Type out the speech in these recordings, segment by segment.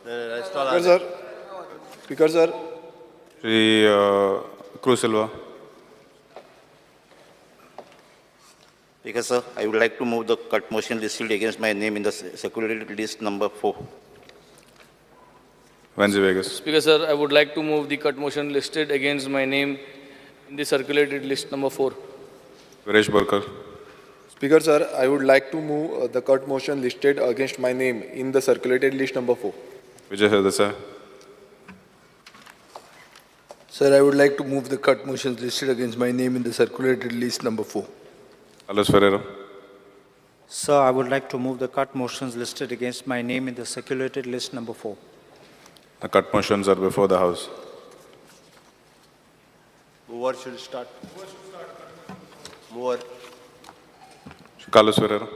Speaker sir. Speaker sir. Shri Cruz Silva. Speaker sir, I would like to move the cut motion listed against my name in the circulated list number 4. Vanzi Vegas. Speaker sir, I would like to move the cut motion listed against my name in the circulated list number 4. Viresh Borkar. Speaker sir, I would like to move the cut motion listed against my name in the circulated list number 4. Vijay Herdesai. Sir, I would like to move the cut motions listed against my name in the circulated list number 4. Carlos Ferreira. Sir, I would like to move the cut motions listed against my name in the circulated list number 4. The cut motions are before the House. Mover should start. Mover. Carlos Ferreira.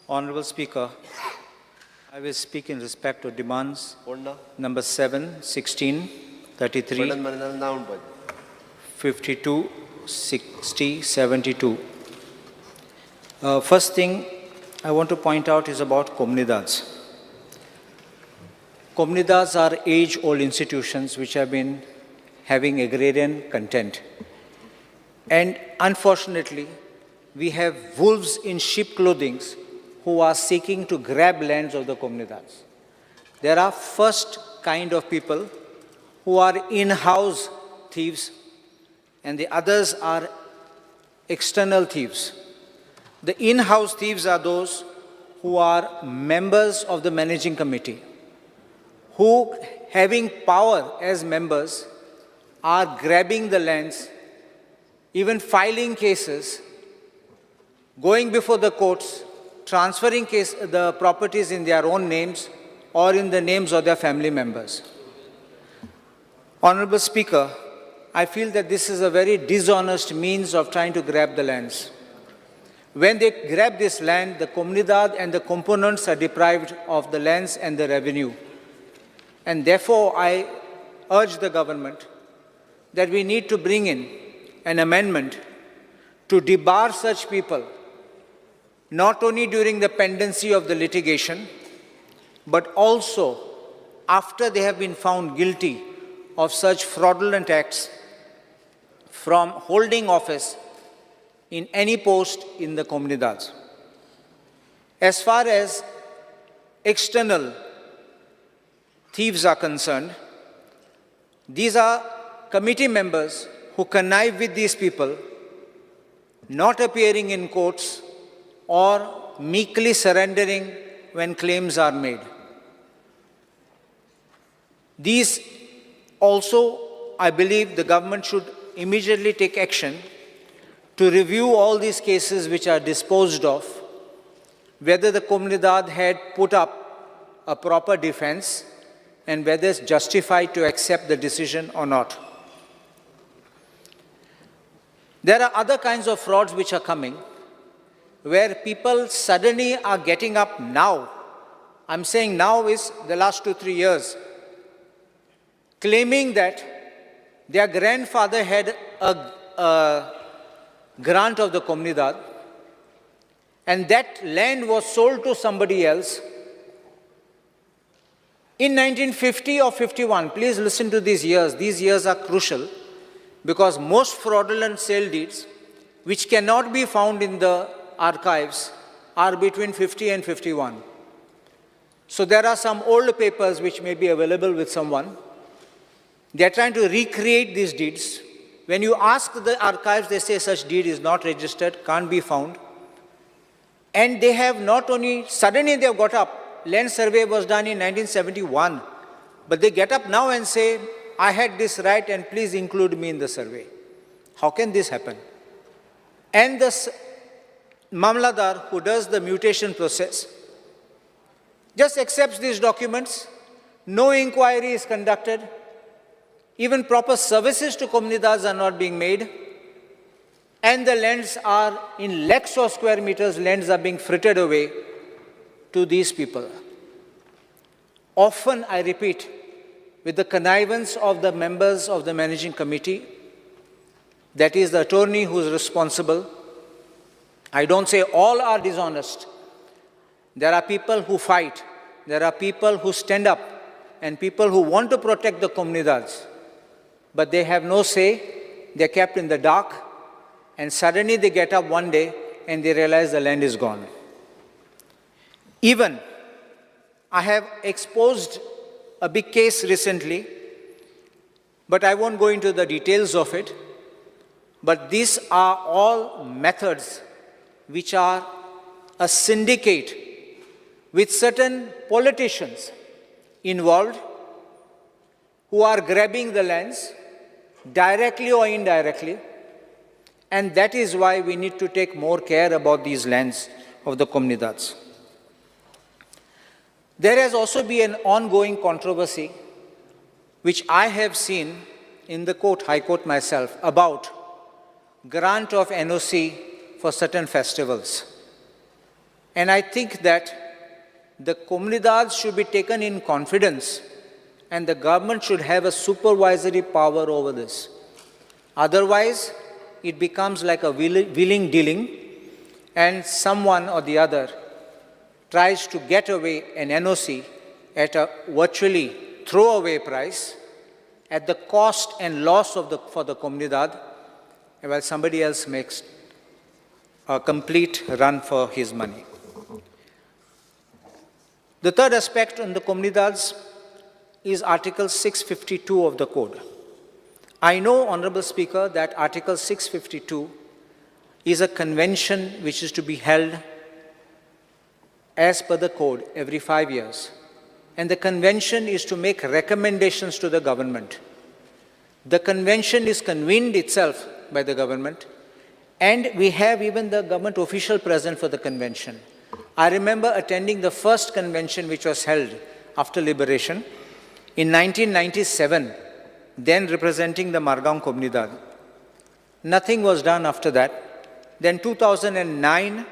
Honorable Speaker, I will speak in respect of demands number 7, 16, 33, 52, 60, 72. First thing I want to point out is about comunidades. Comunidades are age-old institutions which have been having agrarian content. And unfortunately, we have wolves in sheep clothing who are seeking to grab lands of the comunidades. There are first kind of people who are in-house thieves, and the others are external thieves. The in-house thieves are those who are members of the managing committee, who, having power as members, are grabbing the lands, even filing cases, going before the courts, transferring the properties in their own names or in the names of their family members. Honorable Speaker, I feel that this is a very dishonest means of trying to grab the lands. When they grab this land, the comunidad and the components are deprived of the lands and the revenue. And therefore, I urge the government that we need to bring in an amendment to debar such people, not only during the pendency of the litigation, but also after they have been found guilty of such fraudulent acts from holding office in any post in the comunidades. As far as external thieves are concerned, these are committee members who connive with these people, not appearing in courts or meekly surrendering when claims are made. These also, I believe the government should immediately take action to review all these cases which are disposed of, whether the comunidad had put up a proper defense and whether it's justified to accept the decision or not. There are other kinds of frauds which are coming, where people suddenly are getting up now. I'm saying now is the last 2-3 years, claiming that their grandfather had a grant of the comunidad and that land was sold to somebody else. In 1950 or 51, please listen to these years are crucial because most fraudulent sale deeds, which cannot be found in the archives, are between 50 and 51. So there are some old papers which may be available with someone. They are trying to recreate these deeds. When you ask the archives, they say such deed is not registered, can't be found. And they have not only, suddenly they have got up, land survey was done in 1971, but they get up now and say, I had this right and please include me in the survey. How can this happen? And the Mamladar, who does the mutation process, just accepts these documents, no inquiry is conducted, even proper services to comunidades are not being made, and the lands are in lakhs of square meters, lands are being frittered away to these people. Often, I repeat, with the connivance of the members of the managing committee, That is the attorney who is responsible. I don't say all are dishonest. There are people who fight. There are people who stand up and people who want to protect the comunidades. But they have no say. They're kept in the dark. And suddenly they get up one day and they realize the land is gone. Even I have exposed a big case recently, but I won't go into the details of it. But these are all methods which are a syndicate with certain politicians involved who are grabbing the lands directly or indirectly. And that is why we need to take more care about these lands of the comunidades. There has also been an ongoing controversy, which I have seen in the court, High Court myself, about grant of NOC for certain festivals. And I think that the comunidades should be taken in confidence and the government should have a supervisory power over this. Otherwise, it becomes like a willing dealing and someone or the other tries to get away an NOC at a virtually throwaway price at the cost and loss for the comunidad, while somebody else makes a complete run for his money. The third aspect on the comunidades is Article 652 of the Code. I know, Honorable Speaker, that Article 652 is a convention which is to be held as per the Code every 5 years. And the convention is to make recommendations to the government. The convention is convened itself by the government, and we have even the government official present for the convention. I remember attending the first convention which was held after liberation in 1997, then representing the Margaon Comunidad. Nothing was done after that. Then 2009,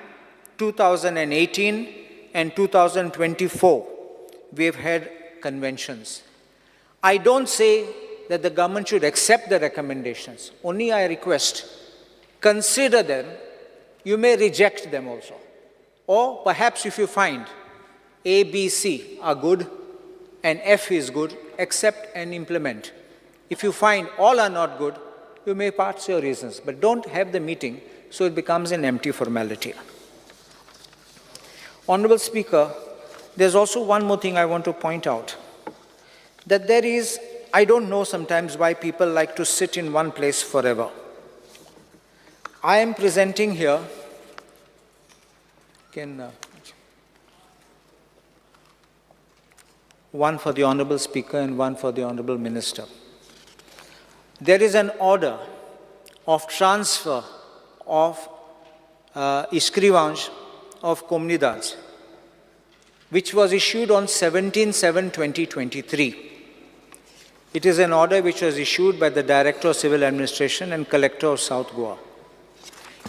2018, and 2024, we have had conventions. I don't say that the government should accept the recommendations. Only I request, consider them. You may reject them also. Or perhaps if you find A, B, C are good and F is good, accept and implement. If you find all are not good, you may pass your reasons. But don't have the meeting so it becomes an empty formality. Honorable Speaker, there's also one more thing I want to point out. That there is, I don't know sometimes why people like to sit in one place forever. I am presenting here, one for the Honorable Speaker and one for the Honorable Minister. There is an order of transfer of escrivange of comunidades, which was issued on 17/7/2023. It is an order which was issued by the Director of Civil Administration and Collector of South Goa.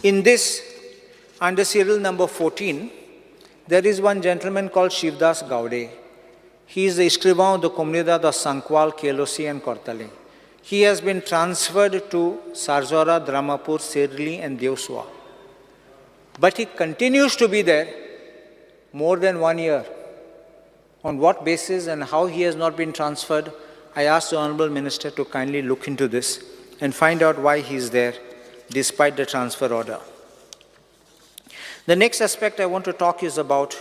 In this, under serial number 14, there is one gentleman called Shivdas Gaude. He is the escrivant of the comunidad of Sankwal, Kelosi and Kortali. He has been transferred to Sarzora, Dramapur, Sirli and Deosua. But he continues to be there more than 1 year. On what basis and how he has not been transferred, I ask the Honorable Minister to kindly look into this and find out why he is there despite the transfer order. The next aspect I want to talk is about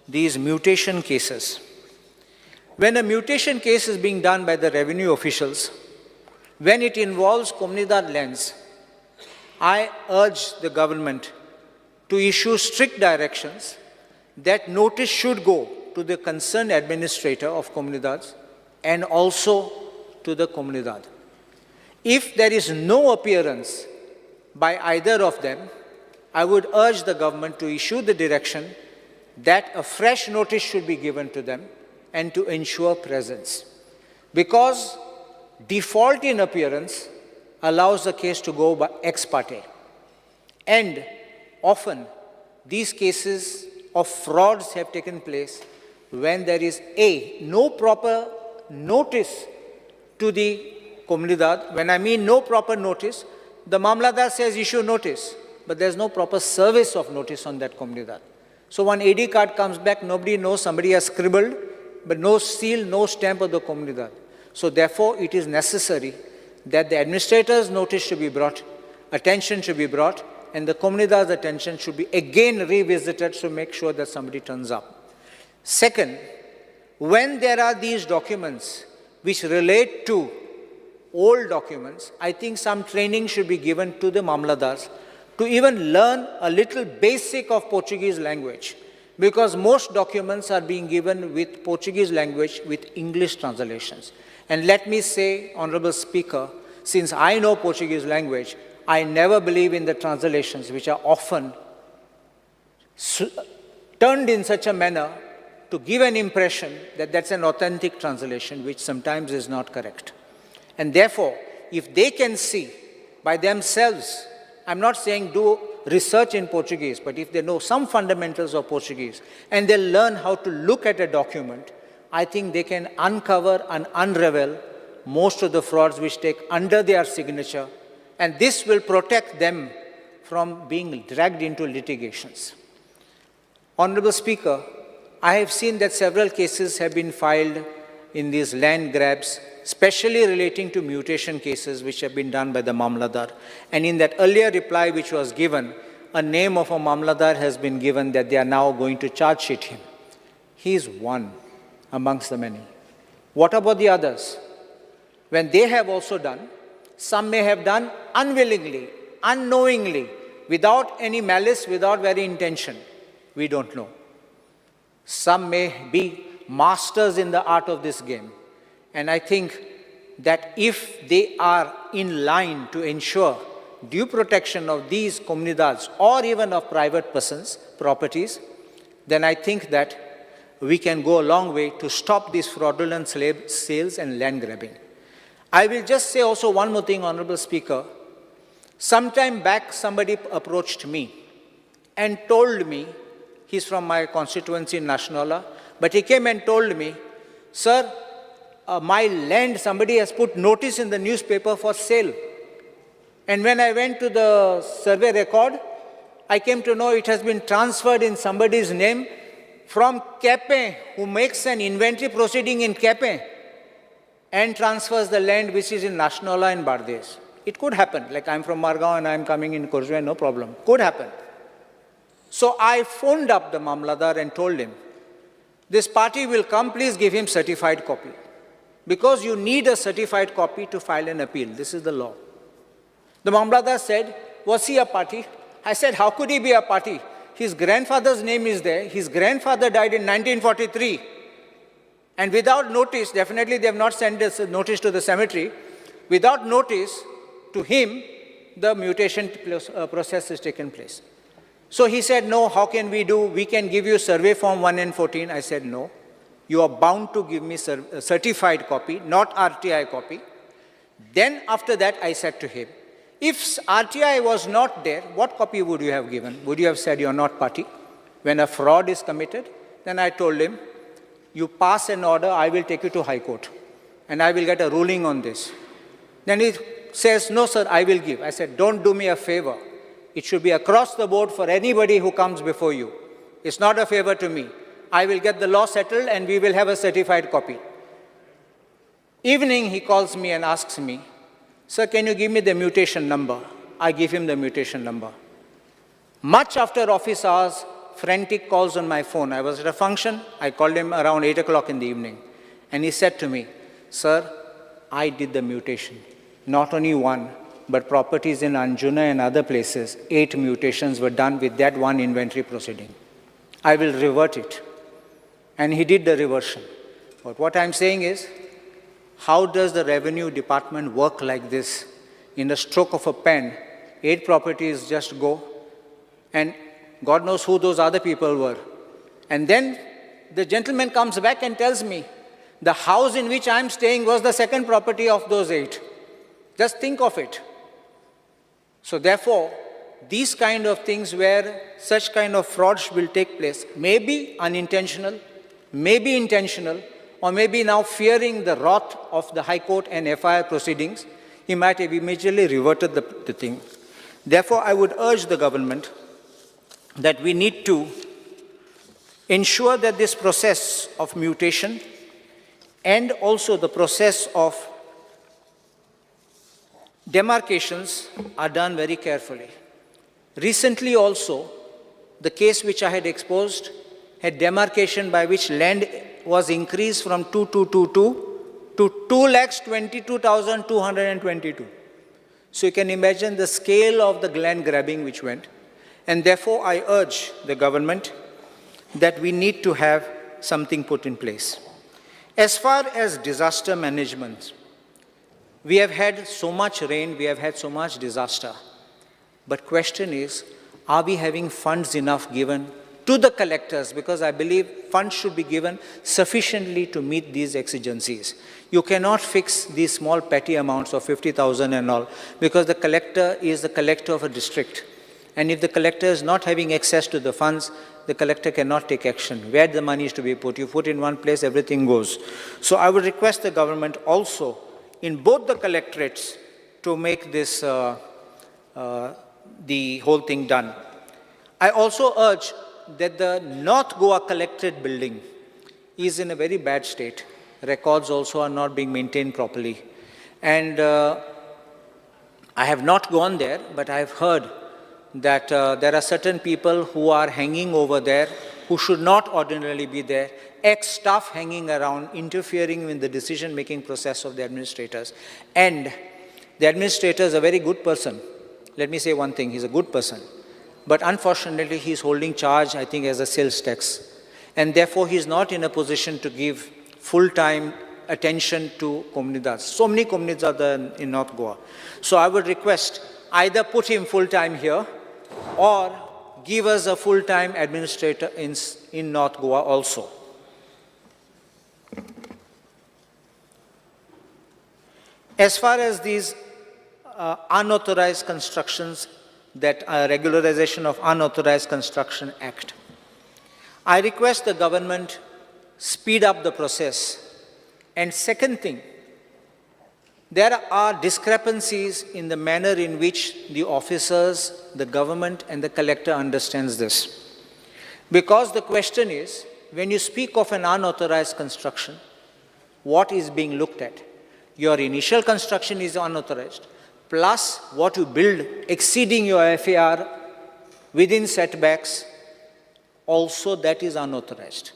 these mutation cases. When a mutation case is being done by the revenue officials, when it involves comunidad lands, I urge the government to issue strict directions that notice should go to the concerned administrator of comunidades and also to the comunidad. If there is no appearance by either of them, I would urge the government to issue the direction that a fresh notice should be given to them and to ensure presence. Because default in appearance allows the case to go by ex parte. And often, these cases of frauds have taken place when there is no proper notice to the comunidad. When I mean no proper notice, The Mamladar says issue notice, but there's no proper service of notice on that comunidad. So one AD card comes back, nobody knows, somebody has scribbled, but no seal, no stamp of the comunidad. So therefore, it is necessary that the administrator's notice should be brought, attention should be brought, and the comunidad's attention should be again revisited to make sure that somebody turns up. Second, when there are these documents which relate to old documents, I think some training should be given to the Mamladars to even learn a little basic of Portuguese language, because most documents are being given with Portuguese language with English translations. And let me say, Honorable Speaker, since I know Portuguese language, I never believe in the translations which are often turned in such a manner to give an impression that that's an authentic translation, which sometimes is not correct. And therefore, if they can see by themselves, I'm not saying do research in Portuguese, but if they know some fundamentals of Portuguese and they learn how to look at a document, I think they can uncover and unravel most of the frauds which take under their signature, and this will protect them from being dragged into litigations. Honorable Speaker, I have seen that several cases have been filed in these land grabs, especially relating to mutation cases which have been done by the Mamladar. And in that earlier reply which was given, a name of a Mamladar has been given that they are now going to charge sheet him. He is one amongst the many. What about the others? When they have also done, some may have done unwillingly, unknowingly, without any malice, without very intention. We don't know. Some may be masters in the art of this game. And I think that if they are in line to ensure due protection of these comunidades or even of private persons' properties, then I think that we can go a long way to stop these fraudulent slave sales and land grabbing. I will just say also one more thing, Honorable Speaker. Sometime back, somebody approached me and told me, he's from my constituency in Nationala, but he came and told me, sir, my land, somebody has put notice in the newspaper for sale. And when I went to the survey record, I came to know it has been transferred in somebody's name from Kepe, who makes an inventory proceeding in Kepe and transfers the land which is in Nationala and Bardes. It could happen, like I'm from Margao and I'm coming in Kurzwe, no problem. Could happen. So I phoned up the Mamladar and told him, this party will come, please give him certified copy. Because you need a certified copy to file an appeal. This is the law. The Mamladar said, was he a party? I said, how could he be a party? His grandfather's name is there. His grandfather died in 1943. And without notice, definitely they have not sent a notice to the cemetery. Without notice to him, the mutation process has taken place. So he said, no, how can we do? We can give you survey form 1 and 14. I said, no. You are bound to give me a certified copy, not RTI copy. Then after that, I said to him, if RTI was not there, what copy would you have given? Would you have said you are not party? When a fraud is committed, then I told him, you pass an order, I will take you to High Court, and I will get a ruling on this. Then he says, no, sir, I will give. I said, don't do me a favor. It should be across the board for anybody who comes before you. It's not a favor to me. I will get the law settled and we will have a certified copy. Evening, he calls me and asks me, sir, can you give me the mutation number? I give him the mutation number. Much after office hours, frantic calls on my phone. I was at a function. I called him around 8 o'clock in the evening. And he said to me, sir, I did the mutation. Not only one, but properties in Anjuna and other places, 8 mutations were done with that one inventory proceeding. I will revert it. And he did the reversion. But what I'm saying is, how does the revenue department work like this? In the stroke of a pen, 8 properties just go, and God knows who those other people were. And then the gentleman comes back and tells me, the house in which I'm staying was the second property of those 8. Just think of it. So therefore, these kind of things where such kind of frauds will take place, may be unintentional, may be intentional, or maybe now fearing the wrath of the High Court and FIR proceedings, he might have immediately reverted the thing. Therefore, I would urge the government that we need to ensure that this process of mutation and also the process of demarcations are done very carefully. Recently also, the case which I had exposed had demarcation by which land was increased from 2222 to 2,22,222. So you can imagine the scale of the land grabbing which went. And therefore, I urge the government that we need to have something put in place. As far as disaster management, we have had so much rain, we have had so much disaster. But question is, are we having funds enough given to the collectors? Because I believe funds should be given sufficiently to meet these exigencies. You cannot fix these small petty amounts of 50,000 and all, because the collector is the collector of a district. And if the collector is not having access to the funds, the collector cannot take action. Where the money is to be put? You put in one place, everything goes. So I would request the government also, in both the collectorates, to make this the whole thing done. I also urge that the North Goa collectorate building is in a very bad state. Records also are not being maintained properly. And I have not gone there, but I have heard that there are certain people who are hanging over there who should not ordinarily be there, ex-staff hanging around, interfering in the decision-making process of the administrators. And the administrator is a very good person. Let me say one thing, he's a good person. But unfortunately, he's holding charge, I think, as a sales tax. And therefore, he's not in a position to give full-time attention to Komunidas. So many Komunidas are there in North Goa. So I would request, either put him full-time here, or give us a full-time administrator in North Goa also. As far as these unauthorized constructions, that Regularization of Unauthorized Construction Act, I request the government speed up the process. And second thing, there are discrepancies in the manner in which the officers, the government, and the collector understands this. Because the question is, when you speak of an unauthorized construction, what is being looked at? Your initial construction is unauthorized, plus what you build exceeding your FAR within setbacks, also that is unauthorized.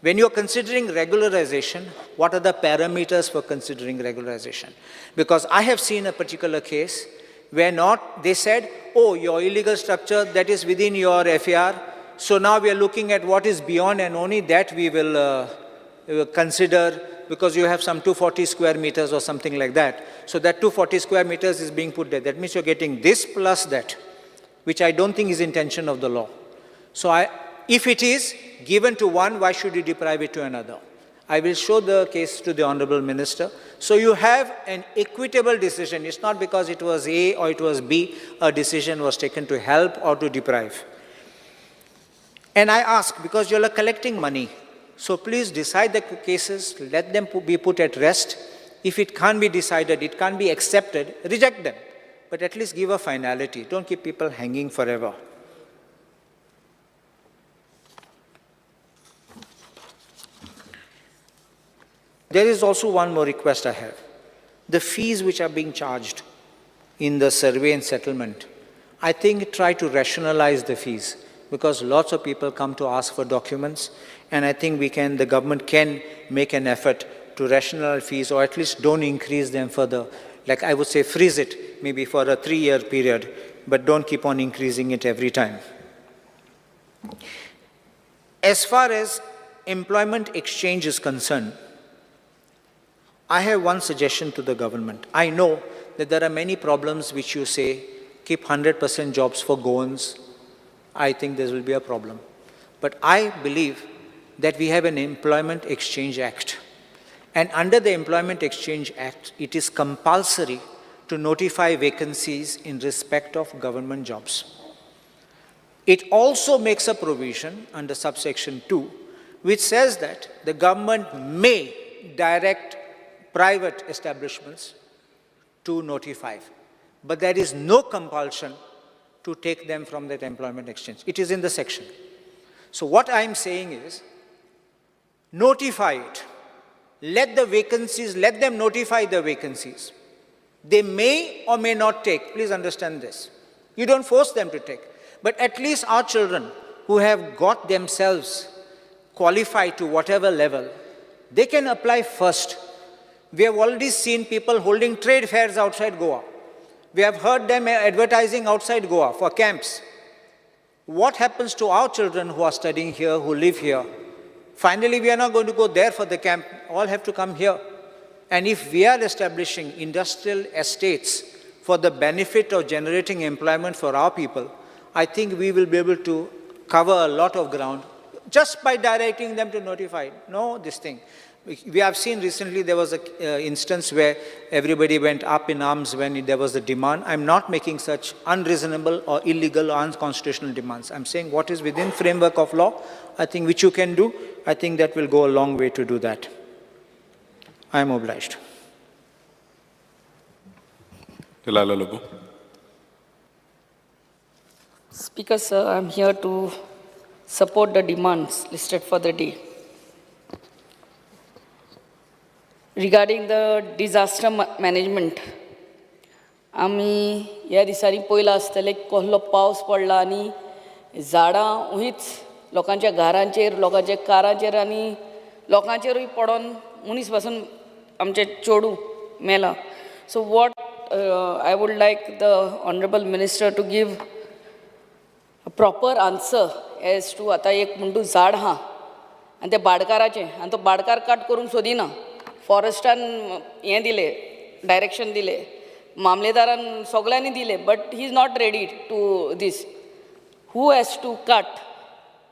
When you are considering regularization, what are the parameters for considering regularization? Because I have seen a particular case where they said, oh, your illegal structure, that is within your FAR, so now we are looking at what is beyond, and only that we will consider, because you have some 240 square meters or something like that. So that 240 square meters is being put there. That means you're getting this plus that, which I don't think is intention of the law. So if it is given to one, why should you deprive it to another? I will show the case to the Honorable Minister. So you have an equitable decision. It's not because it was A or it was B, a decision was taken to help or to deprive. And I ask, because you are collecting money, so please decide the cases, let them be put at rest. If it can't be decided, it can't be accepted, reject them. But at least give a finality. Don't keep people hanging forever. There is also one more request I have. The fees which are being charged in the survey and settlement, I think try to rationalize the fees, because lots of people come to ask for documents, and I think the government can make an effort to rationalize fees, or at least don't increase them further. Like I would say, freeze it, maybe for a 3-year period, but don't keep on increasing it every time. As far as employment exchange is concerned, I have one suggestion to the government. I know that there are many problems which you say, keep 100% jobs for Goans. I think there will be a problem. But I believe that we have an Employment Exchange Act. And under the Employment Exchange Act, it is compulsory to notify vacancies in respect of government jobs. It also makes a provision under subsection 2, which says that the government may direct private establishments to notify. But there is no compulsion to take them from that employment exchange. It is in the section. So what I am saying is, notify it. Let them notify the vacancies. They may or may not take, please understand this. You don't force them to take. But at least our children who have got themselves qualified to whatever level, they can apply first. We have already seen people holding trade fairs outside Goa. We have heard them advertising outside Goa for camps. What happens to our children who are studying here, who live here? Finally, we are not going to go there for the camp. All have to come here. And if we are establishing industrial estates for the benefit of generating employment for our people, I think we will be able to cover a lot of ground just by directing them to notify. No, this thing. We have seen recently there was an instance where everybody went up in arms when there was the demand. I'm not making such unreasonable or illegal or unconstitutional demands. I'm saying what is within framework of law, I think which you can do, I think that will go a long way to do that. I am obliged. Tilala Labu. Speaker, sir, I am here to support the demands listed for the day. Regarding the disaster management, आम्ही ह्या दिसांनी पयला आसतले कसलो पावस पडला आनी झाडां उहीच लोकांच्या घरांचेर, लोकांच्या कारांचेर आनी लोकांचेरूय पडोन मनीस पासून आमचे चेडूं मेला. So what I would like the Honorable Minister to give a proper answer as to आता एक म्हणटू झाड आहा आनी ते भाडकाराचें आनी तो भाडकार कट करूंक सोदिना. फॉरेस्टान हें दिलें, डायरेक्शन दिलें, मामलेदारान सगळ्यांनी दिलें, but he is not ready to this. Who has to cut?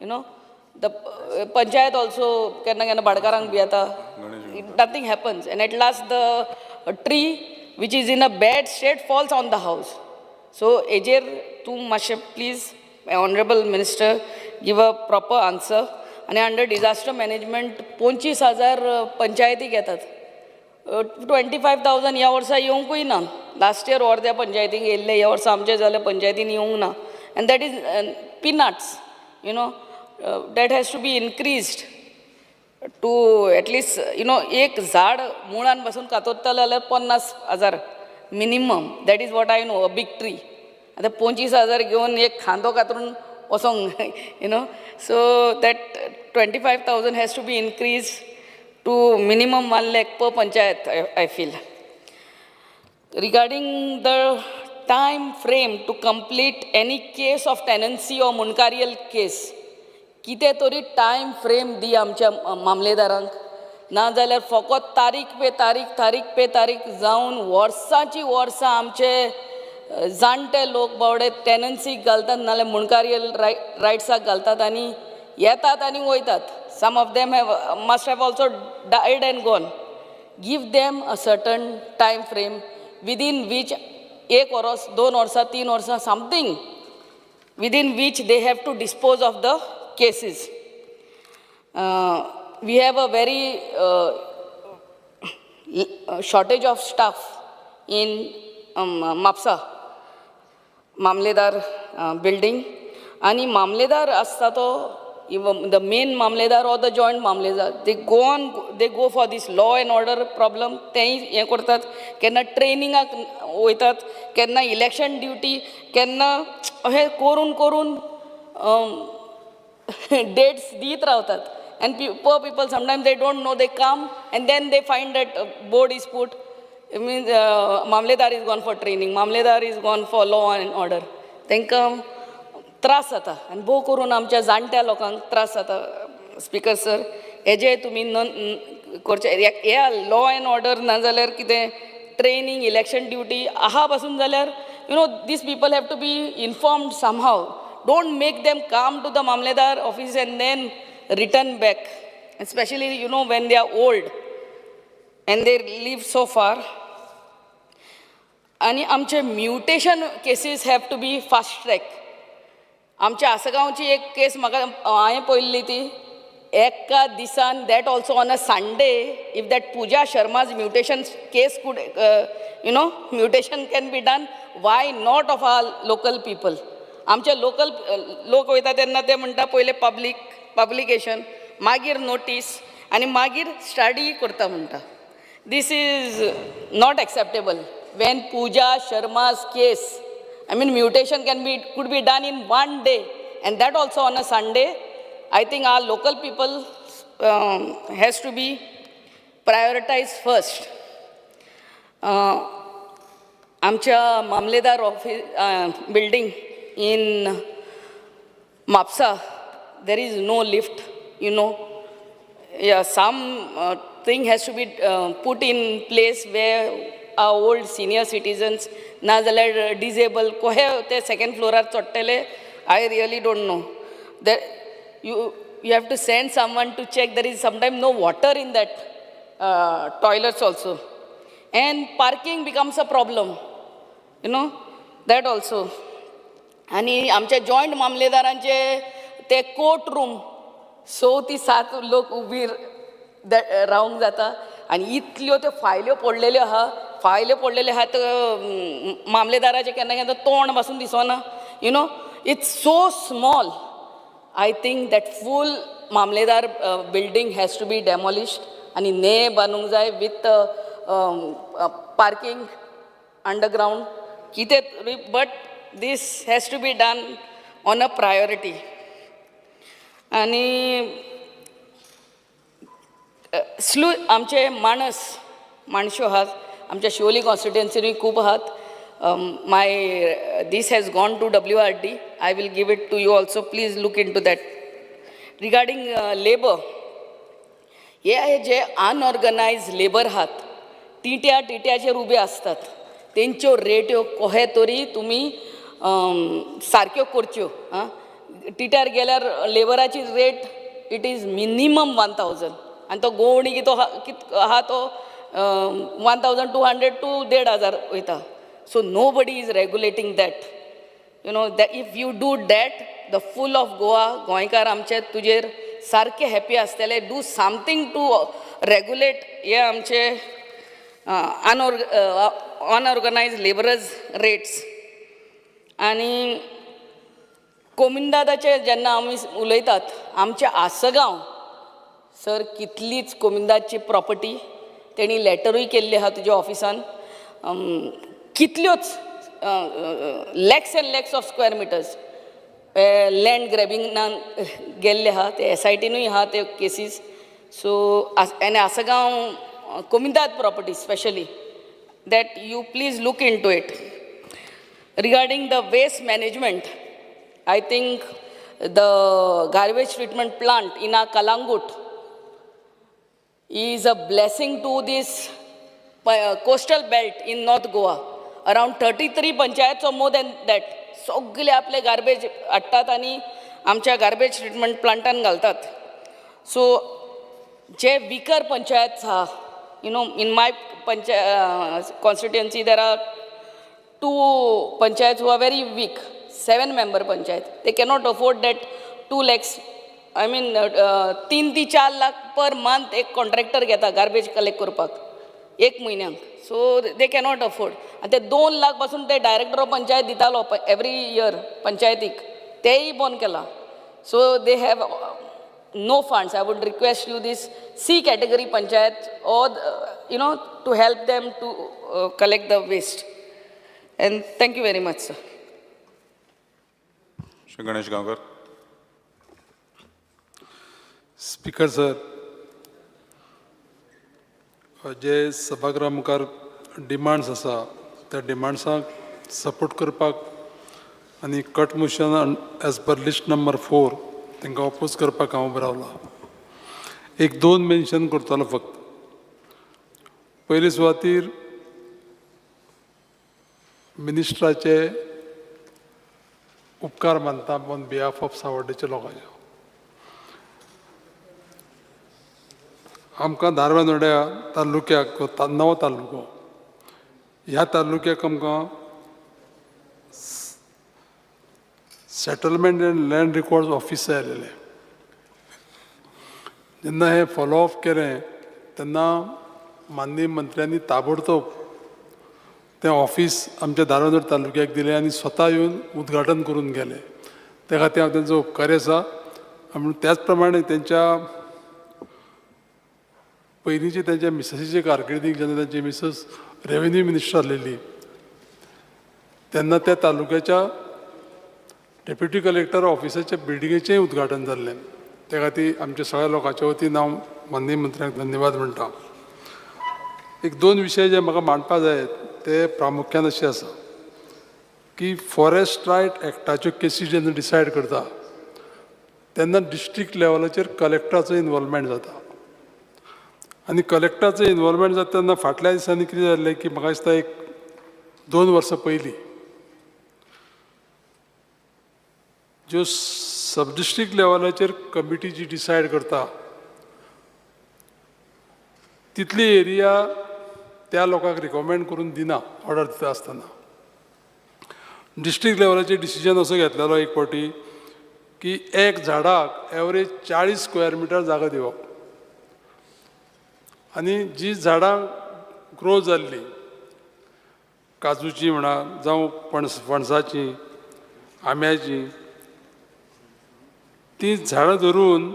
You know, the panchayat also केन्ना केन्ना भाडकारांक बी येता. Nothing happens and at last the tree which is in a bad state falls on the house. So हेजेर तूं मातशें please honourable minister give a proper answer. आणि under disaster management 25,000 पंचायतीक येतात. 25,000 ह्या वर्सा येवंकूय ना. लास्ट इयर अर्द्या पंचायतीक येयल्ले, ह्या वर्सा आमचे जाल्यार पंचायतीन येवंक ना. And that is peanuts, you know. That has to be increased to at least, you know, एक झाड मुळान पासून कातरतले जाल्यार 50,000 minimum. That is what I know, a big tree. आतां 25,000 घेवन एक खांदो कातरून वचोंक, you know. So that 25,000 has to be increased to minimum 1 lakh per panchayat, I feel. Regarding the time frame to complete any case of tenancy or munkarial case, कितें तरी time frame दी आमच्या मामलेदारांक. नाजाल्यार फकत तारीख पे तारीख जावन वर्सांची वर्सां आमचे जाणटे लोक बावडे टेनन्सीक घालतात, नाल्यार मुणकारियल रायट्साक घालतात आनी येतात आनी वयतात. Some of them must have also died and gone. Give them a certain time frame within which 1 वर्स, 2 वर्सां, 3 वर्सां, something within which they have to dispose of the cases. We have a very shortage of staff in Mapusa mamlatdar building. आनी मामलेदार आसता तो, the main mamlatdar or the joint mamlatdar, they go for this law and order problem. तेंय हें करतात. केन्ना ट्रेनिंगाक वयतात, केन्ना election duty, केन्ना अशें करून डेट्स दीत रावतात. And poor people sometimes they don't know, they come and then they find that board is put. It means Mamledar is gone for training, Mamledar is gone for law and order. तांकां त्रास जाता आनी भोव करून आमच्या जाणट्या लोकांक त्रास जाता. स्पिकर सर, हेजे तुमी करचे. ह्या लॉ एंड ऑर्डर नाजाल्यार कितें ट्रेनिंग, इलेक्शन ड्युटी आहा पासून जाल्यार, you know, this people have to be informed somehow. Don't make them come to the mamlatdar office and then return back, especially, you know, when they are old and they live so far. आणि आमचे mutation cases have to be fast track. आमच्या आसगांवची एक case म्हाका हांवें पळयल्ली ती Ekka disan, that also on a Sunday, if that Pooja Sharma's mutation case could, mutation can be done, why not of our local people? आमचे local लोक वयता तेन्ना ते म्हणटा पयले पब्लिकेशन मागीर नोटीस आनी मागीर स्टडी करता म्हणटा. This is not acceptable. When Pooja Sharma's case, mutation could be done in one day, and that also on a Sunday. I think our local people has to be prioritized first. आमच्या मामलेदार office building in Mapsa, there is no lift, some thing has to be put in place where our old senior citizens, nazalar disabled, kohe te second floor are chottele, I really don't know. That you have to send someone to check. There is sometimes no water in that toilets also. And parking becomes a problem, that also. आणि आमच्या joint मामलेदारांचे ते court room 6 ते 7 लोक उभी रावंक जाता आनी इतल्यो त्यो फायल्यो पडलेल्यो आहा मामलेदाराचे केन्ना केन्ना तोंड पासून दिसना it's so small. I think that full मामलेदार building has to be demolished आणि ने बांदूंक जाय with parking underground कितें, but this has to be done on a priority. आणि आमचे माणश्यो आहात आमच्या शिवोली कॉन्स्टिट्युएन्सीनी खूब आहात. This has gone to WRD. I will give it to you also. Please look into that. Regarding labor, J unorganized labor आहात टिट्याचेर ube असतात तेंच्यो रेट्यो कोहे तरी तुमी सारक्यो करच्यो. टिट्यार गेल्यार लेबराची रेट इट इज मिनिमम 1000 आनी तो गोवणी कितें आहा तो 1200 to 1500 वयता. So nobody is regulating that. That if you do that, the full of Goa, गोंयकार आमचे तुजेर सारके happy आसतले. Do something to regulate हे आमचे unorganized laborers rates. आनी कोमिंदादाचे जेन्ना आमी उलयतात आमचे आसगांव सर कितलीच कोमिंदाची प्रॉपर्टी तेणी लेटरूय केल्ली आहा तुज्या ऑफिसान. कितल्योच lakhs and lakhs of square metres land ग्रॅबिंगान गेल्ले आहा ते SITनूय आहा ते केसीस. सो आनी आसगांव कोमिंदाद property specially that you please look into it. Regarding the waste management, I think the garbage treatment plant in our Kalangut is a blessing to this coastal belt in North Goa. Around 33 panchayats or more than that. सगळे आपले garbage हाडटात आनी आमच्या garbage treatment प्लांटान घालतात. सो जे weaker panchayats आहा, in my constituency there are 2 panchayats who are very weak, 7-member panchayat. They cannot afford that 2 lakhs. 3 ते 4 lakh per month एक contractor घेता गार्बेज कलेक्ट करपाक एक म्हयन्याक. सो दे कॅनॉट अफोर्ड. आनी ते 2 लाख पासून ते डायरेक्टर ऑफ पंचायत दितालो एवरी इयर पंचायतीक, तेय बंद केला. So they have no funds. I would request you this C category panchayat or to help them to collect the waste. And thank you very much, sir. Shri Ganesh Gaonkar. Speaker sir, जे सभागृहा मुखार demands आसा त्या डिमांड्सांक सपोर्ट करपाक आनी cut motion as per list number 4 तांकां oppose करपाक हांव उबो रावला. 1-2 मेन्शन करतलो फक्त. पयले सुवातेर मिनिस्टराचे उपकार मानता ऑन बिहाफ ऑफ सावड्डेच्या लोकांचे. आमकां धारबांदोड्या तालुक्याक नवो तालुको ह्या तालुक्याक आमकां settlement and land records office जाय आसलेले. जेन्ना हे फॉलोअप केलें तेन्ना माननीय मंत्र्यांनी ताबडतोब तें ऑफिस आमच्या दामोदर तालुक्याक दिलें आनी स्वता येवन उद्घाटन करून गेले. त्या खातीर हांव तेंचो उपकारी आसा. आनी त्याच प्रमाणे तेंच्या पयलींची तेंच्या मिसेसीचे कारकिर्दीक जेन्ना तेंची मिसेस रेव्हेन्यू मिनिस्टर आसलेली तेन्ना त्या तालुक्याच्या डेप्युटी कलेक्टर ऑफिसाच्या बिल्डिंगेचेंय उद्घाटन जाल्लें. त्या खातीर आमच्या सगळ्या लोकांच्या वतीन हांव माननीय मंत्र्यांक धन्यवाद म्हणटा. एक दोन विशय जे म्हाका मांडपाक जाय ते प्रामुख्यान अशें आसा की फॉरेस्ट रायट एक्टाच्यो केसी जेन्ना डिसायड करता तेन्ना डिस्ट्रिक्ट लेवलाचेर कलेक्टराचो इनवॉल्वमेंट जाता. आनी कलेक्टराचो इनवॉल्वमेंट जाता तेन्ना फाटल्या दिसांनी कितें जाल्लें की म्हाका दिसता एक 2 वर्सां पयलीं ज्यो सब डिस्ट्रिक्ट लेवलाचेर कमिटी जी डिसायड करता तितली एरिया त्या लोकांक रिकमेंड करून दिना ऑर्डर दिता आसतना. डिस्ट्रिक्ट लेवलाचेर डिसिजन असो घेतलेलो एक फावटी की एक झाडाक एवरेज 40 स्क्वेअर मिटर जागा दिवप आनी जी झाडां ग्रो जाल्ली काजूची म्हणा जावं फणसाची आंब्याची ती झाडां धरून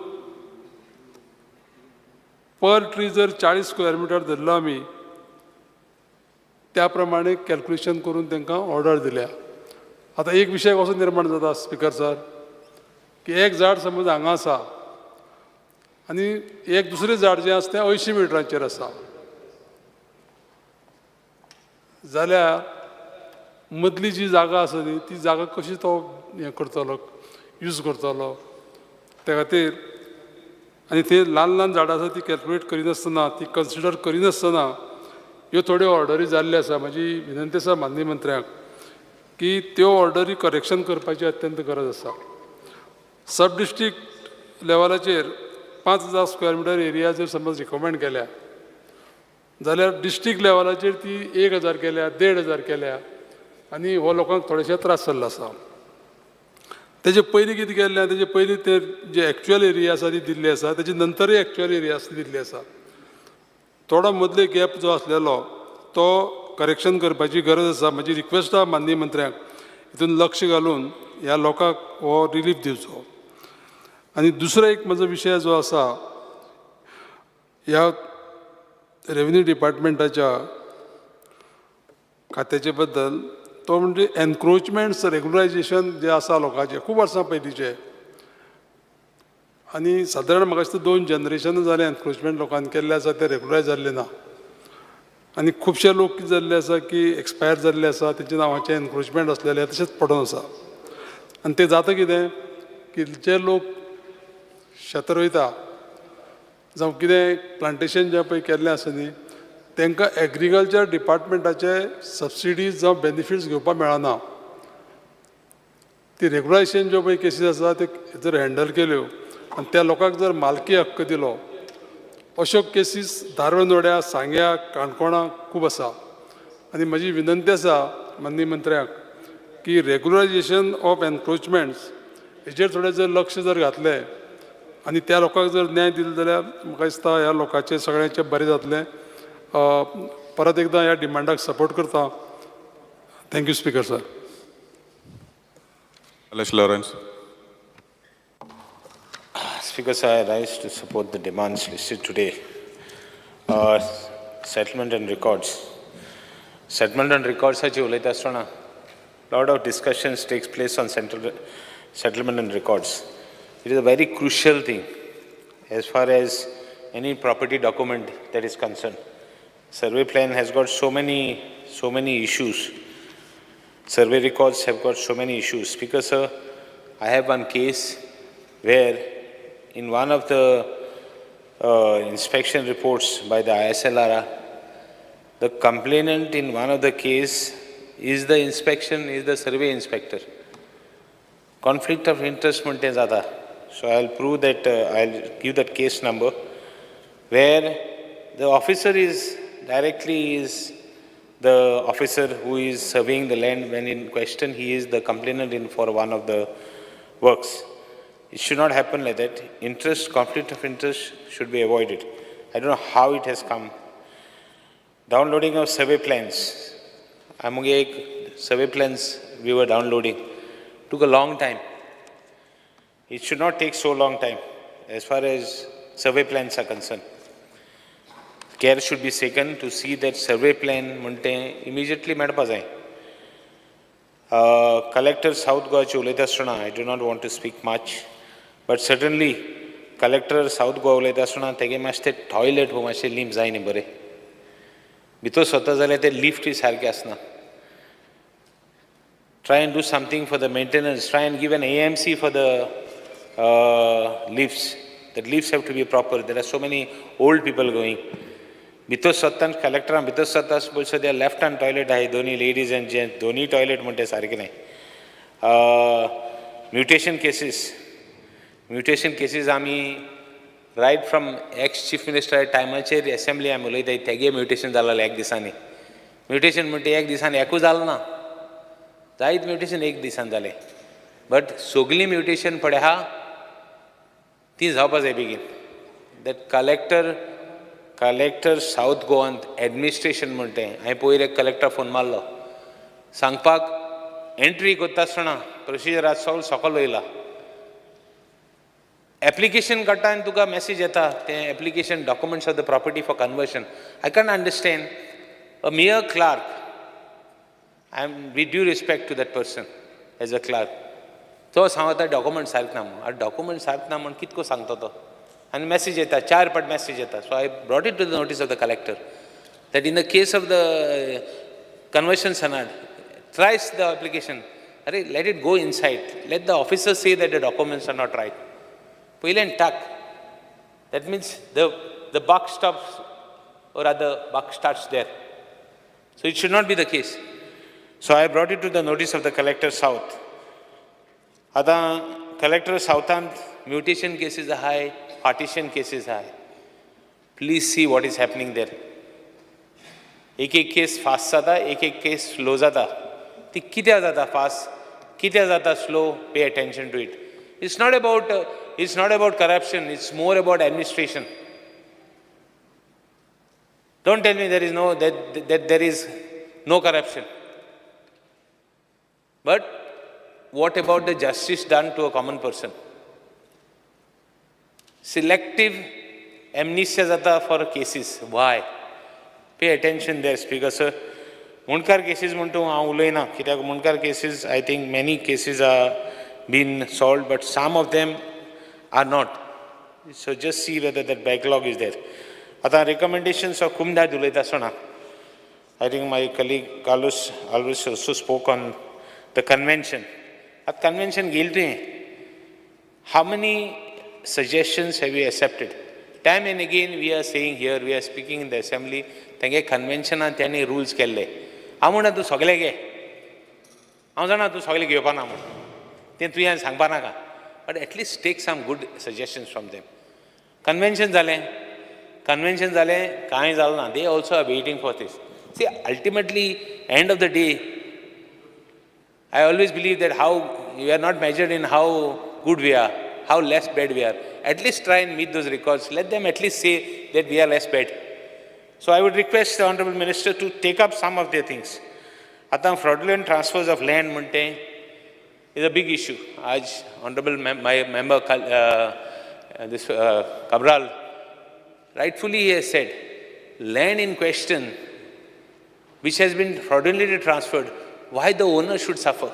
पर ट्री जर 40 स्क्वेअर मिटर धरलो आमी त्या प्रमाणे कॅल्क्युलेशन करून तांकां ऑर्डर दिल्या. आतां एक विशय कसो निर्माण जाता स्पिकर सर की एक झाड समज हांगा आसा आनी एक दुसरें झाड जें आसा तें 80 मिटराचेर आसा जाल्यार मदली जी जागा आसा न्ही ती जागा कशी तो हें करतलो यूज करतलो. त्या खातीर आनी ती ल्हान ल्हान झाडां आसा ती कॅल्क्युलेट करिनासतना ती कन्सिडर करिनासतना ह्यो थोड्यो ऑर्डरी जाल्ल्यो आसा. म्हजी विनंती आसा माननीय मंत्र्याक की त्यो ऑर्डरी करेक्शन करपाची अत्यंत गरज आसा. सब डिस्ट्रिक्ट लेवलाचेर 5000 स्क्वेअर मिटर एरिया जर समज रिकमेंड केल्या जाल्यार डिस्ट्रिक्ट लेवलाचेर ती 1000 केल्या 1500 केल्या आनी हो लोकांक थोडेशे त्रास जाल्लो आसा. तेजे पयलीं कितें केल्लें तेजे पयलीं ते जे एक्चुअल एरिया आसा ती दिल्ली आसा तेजे नंतरूय एक्चुअल एरिया दिल्ली आसा. थोडो मदले गॅप जो आसलेलो तो करेक्शन करपाची गरज आसा. म्हजी रिक्वेस्ट आहा माननीय मंत्र्याक हितून लक्ष घालून ह्या लोकांक हो रिलीफ दिवचो. आनी दुसरो एक म्हजो विशय जो आसा ह्या रेव्हेन्यू डिपार्टमेंटाच्या खात्याचे बद्दल तो म्हणजे एनक्रोचमेंट्स रेग्युलरायझेशन जे आसा लोकांचे खूब वर्सां पयलींचे आनी सादारण म्हाका दिसता 2 जनरेशन जालें एनक्रोचमेंट लोकांनी केल्ले आसा ते रेग्युलरायज जाल्ले ना. आनी खुबशे लोक कितें जाल्ले आसा की एक्सपायर जाल्ले आसा तेंच्या नांवाचें एनक्रोचमेंट आसलेले तशेंच पडून आसा. आनी तें जाता कितें की जे लोक शेत रोयता जावं कितें प्लांटेशन जें पळय केल्लें आसा न्ही तांकां एग्रीकल्चर डिपार्टमेंटाचे सबसिडीज जावं बेनिफिट्स घेवपाक मेळना. ती रेग्युलायझेशन ज्यो पळय केसीस आसा ते जर हँडल केल्यो आनी त्या लोकांक जर मालकी हक्क दिलो अश्यो केसीस धारबांदोड्या सांग्या काणकोणा खूब आसा. आनी म्हजी विनंती आसा माननीय मंत्र्याक की रेग्युलरायझेशन ऑफ एनक्रोचमेंट्स हेचेर थोडें जर लक्ष जर घातलें आनी त्या लोकांक जर न्याय दिलो जाल्यार म्हाका दिसता ह्या लोकांचें सगळ्यांचें बरें जातलें. परत एकदां ह्या डिमांडाक सपोर्ट करता. Thank you speaker sir. Lawrence. Speaker sir, I rise to support the demands listed today. Settlement and records. Settlement and records hachi ulayta asतना lot of discussions takes place on settlement and records. It is a very crucial thing as far as any property document that is concerned. Survey plan has got so many issues. Survey records have got so many issues. Speaker sir, I have one case where in one of the inspection reports by the ISLR, the complainant in one of the case is the survey inspector. Conflict of interest म्हणते जाता. So I'll prove that, I'll give that case number where the officer is directly the officer who is surveying the land when in question he is the complainant in for one of the works. It should not happen like that. Conflict of interest should be avoided. I don't know how it has come. Downloading of survey plans. Among survey plans we were downloading. Took a long time. It should not take so long time as far as survey plans are concerned. Care should be taken to see that survey plan immediately madpa jai. Collector South Goa ulaytasrana, I do not want to speak much, but certainly Collector South Goa ulaytasrana tege maste toilet ho maste lim zaini bare. Bito swata zale te lift is sarke asna. Try and do something for the maintenance. Try and give an AMC for the lifts. The lifts have to be proper. There are so many old people going. Bito swatan collector and bito swatas bolso they are left hand toilet hai doni ladies and gents doni toilet monte sarke nahi. Mutation cases. Mutation cases ami right from ex chief minister timeacher assembly am ulai dai tege mutation dalal ek disani. Mutation monte ek disani eku dalna. Zaid mutation ek disan dale. But sogli mutation padha ती जावपा जाय बेगीन. That collector South Goan administration म्हणटे हांवें पयर एक collector phone मारलो सांगपाक entry करता आसतना प्रोसिजर आज सकयल वयला एप्लिकेशन काडटा आनी तुका मॅसेज येता तें application documents of the property for conversion. I can understand a mere clerk. I am with due respect to that person as a clerk. तो सांगता डॉक्युमेंट सारक ना म्हणून. आतां डॉक्युमेंट सारक ना म्हणून कितको सांगता तो आनी मॅसेज येता 4 फावट मॅसेज येता. So I brought it to the notice of the collector that in the case of the conversion सनाड थ्राइस द एप्लिकेशन अरे let it go inside let the officer say that the documents are not right. पयल्यान टाक. That means the buck stops or other buck starts there. So it should not be the case. So I brought it to the notice of the collector south. आतां collector साउथांत mutation cases आहाय partition cases आहाय. Please see what is happening there. एक case fast जाता एक case slow जाता. ती कित्याक जाता फास्ट कित्याक जाता slow pay attention to it. It's not about corruption. It's more about administration. Don't tell me there is no corruption. But what about the justice done to a common person? Selective amnesia jata for cases. Why? Pay attention there, Speaker sir. Munkar cases म्हणतो हांव उलयना कित्याक मुनकार cases I think many cases are been solved but some of them are not. So just see whether that backlog is there. आतां recommendations of Kumda उलयता आसतना I think my colleague Carlos Alves also spoke on the convention. At convention guilty. How many suggestions have you accepted? Time and again we are saying here, we are speaking in the assembly, तेंगे convention and तेने rules केल्ले. हांव म्हणटा तूं सगळे घे. हांव जाणा तूं सगळे घेवपा ना म्हूण. तें तुवें सांगपा नाका. But at least take some good suggestions from them. Convention जालें कांय जालें ना. They also are waiting for this. See, ultimately, end of the day, I always believe that how we are not measured in how good we are, how less bad we are. At least try and meet those records. Let them at least say that we are less bad. So I would request the Honorable Minister to take up some of their things. Atam fraudulent transfers of land munte is a big issue. Aj Honorable my member Cabral rightfully he has said land in question which has been fraudulently transferred. Why the owner should suffer?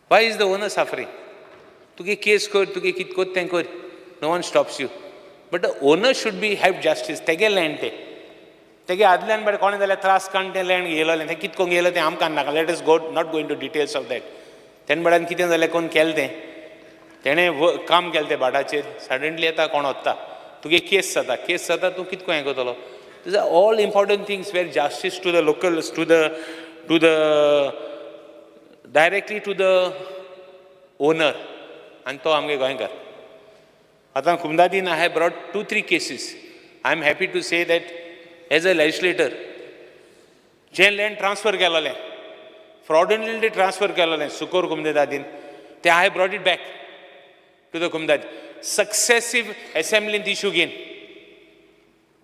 Why is the owner suffering? तुगे case कर, तुगे कित कोत तें कर. No one stops you. But the owner should be have justice. तेगे land ते. तेगे आदल्यान बरे कोणे जाल्यार त्रास काण तें land गेलोलें. तें कित कोण गेलो तें आमकां नाका. Let us not go into details of that. तेन बऱ्यान कितें जालें कोण केलें तें. तेणें काम केलें तें भाटाचेर. Suddenly येता कोण वता. तुगे केस जाता तूं कित कोण हें कोतलो. These are all important things where justice to the locals, directly to the owner. And to आमगे गोंयकार. आतां कुमदादीन I have brought 2-3 cases. I am happy to say that as a legislator, J land transfer केलोलें, fraudulently transfer केलोलें, सुकोर कुमदादीन, ते I have brought it back. to the Kumdad. Successive assembly issue again.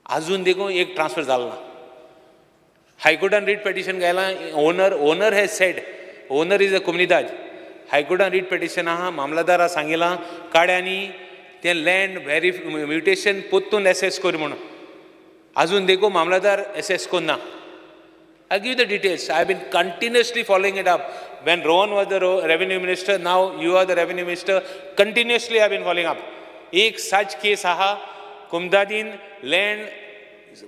Azun dekho ek transfer dalna. High Court and read petition gayla, owner has said, owner is a Kumnidad. High Court and read petition aha, mamladara sangila, kadyani, then land, mutation, puttun assess kori mono. Azun dekho mamladar assess konna. I'll give you the details. I've been continuously following it up. When Rohan was the revenue minister, now you are the revenue minister, continuously I've been following up. Ek such case aha, Kumdadin land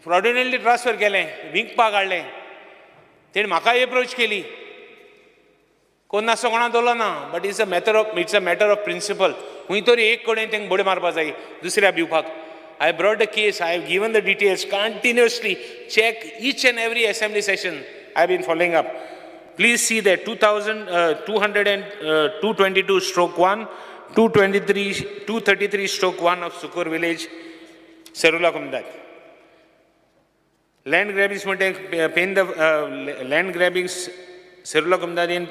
fraudulently transfer kele, wing pa gadle. Then maka approach keli. Konna sogana dola na, but it's a matter of principle. Hui tori ek kode thing bode marpa jai, dusra bibhag. I brought the case, I have given the details, continuously check each and every assembly session. I have been following up. Please see that 222/1, 233/1 of Sukur village, Serula Kumdat. Land grabbings, land grabbings, Serula Kumdat in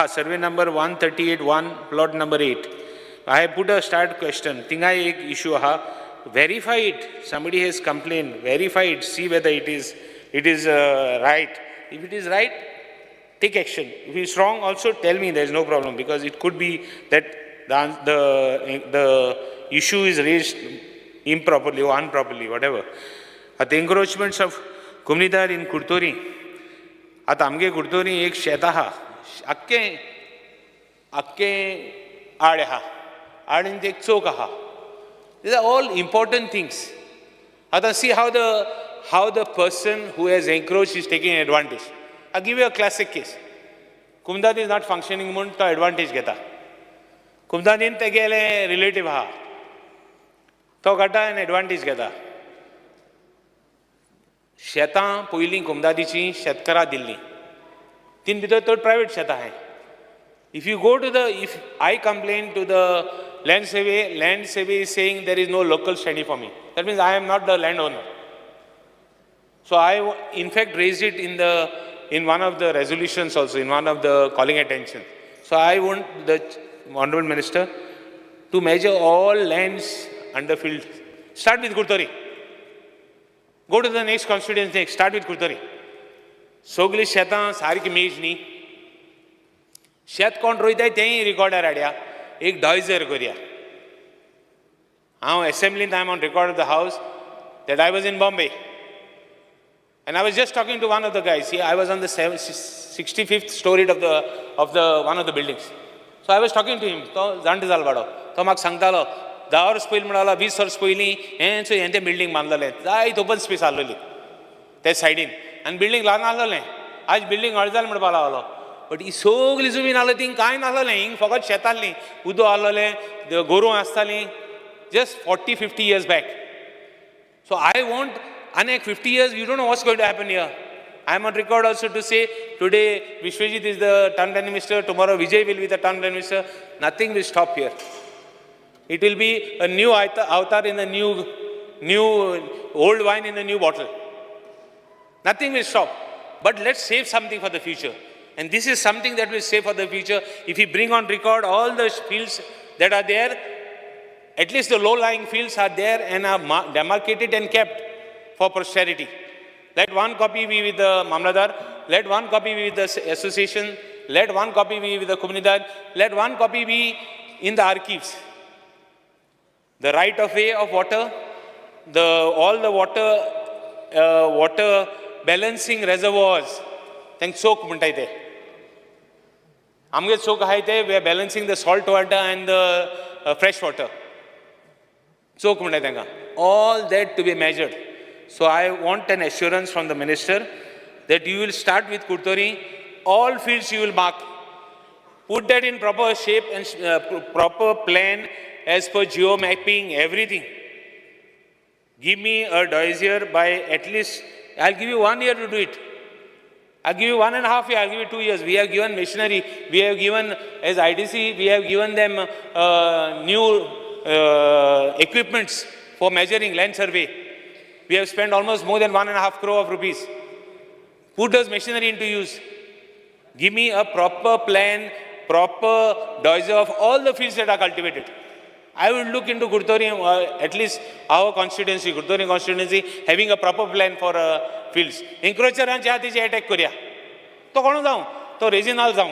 survey number 138-1, plot number 8. I have put a start question. Tinga ek issue aha. Verify it. Somebody has complained. Verify it. See whether it is right. If it is right, take action. If it is wrong, also tell me. There is no problem, because it could be that the issue is raised improperly or improperly, whatever. At the encroachments of Kumnidar in Kurtori, at Amge Kurtori ek shetaha, akke adeha, adin ek chokaha. These are all important things. See how the person who has encroached is taking advantage. I'll give you a classic case. Kumdad is not functioning, to advantage geta. Kumdad in tegele relative ha. To gata an advantage geta. Sheta poiling Kumdadichi, Shetkara Dilli. Tin bidar to private sheta hai. If I complain to the land survey is saying there is no local study for me. That means I am not the landowner. So I, in fact, raised it in one of the resolutions also, in one of the calling attention. So I want the Honorable Minister to measure all lands under field. Start with Kurtori. Go to the next constituency next. Start with Kurtori. Sogli Sheta, Sari ki meej ni. Shet count roida tehi recorder adia. Ek doizer koriya. Assembly time on record of the house that I was in Bombay. And I was just talking to one of the guys. I was on the 65th story of the one of the buildings. So I was talking to him. So Zandizal bado. So mak sangtalo. 10 hours spoil madala, 20 hours spoili, and so yente building bandale. It open space already. That side in. And building la nalale. Aj building arzal madbala alo. But is so glizumi nalating kind nalale. Forgot shetali. Udo alale. The guru astali. Just 40-50 years back. So I want, Anek 50 years, you don't know what's going to happen here. I am on record also to say, today Vishwajit is the town planning minister, tomorrow Vijay will be the town planning minister. Nothing will stop here. It will be a new avatar in the new old wine in the new bottle. Nothing will stop. But let's save something for the future. And this is something that will save for the future. If we bring on record all the fields that are there, at least the low-lying fields are there and are demarcated and kept for posterity. Let one copy be with the Mamladar, let one copy be with the association, let one copy be with the Comunidad, let one copy be in the archives. The right of way of water, all the water balancing reservoirs, thanks so muntaite. Amge so kahaite, we are balancing the salt water and the fresh water. All that to be measured. So I want an assurance from the minister that you will start with Kurtori, all fields you will mark. Put that in proper shape and proper plan as per geo mapping, everything. Give me a dossier by at least, I'll give you 1 year to do it. I'll give you 1.5 years, I'll give you 2 years. We have given machinery, we have given, as IDC, we have given them new equipments for measuring land survey. We have spent almost more than 1.5 crore of rupees. Put those machinery into use. Give me a proper plan, proper dossier of all the fields that are cultivated. I would look into Gurtori, at least our constituency, Gurtori constituency, having a proper plan for fields. Encroacheranच्या हातीचे attack करूया. तो कोण जाऊ? तो रेजिनाल जाऊ.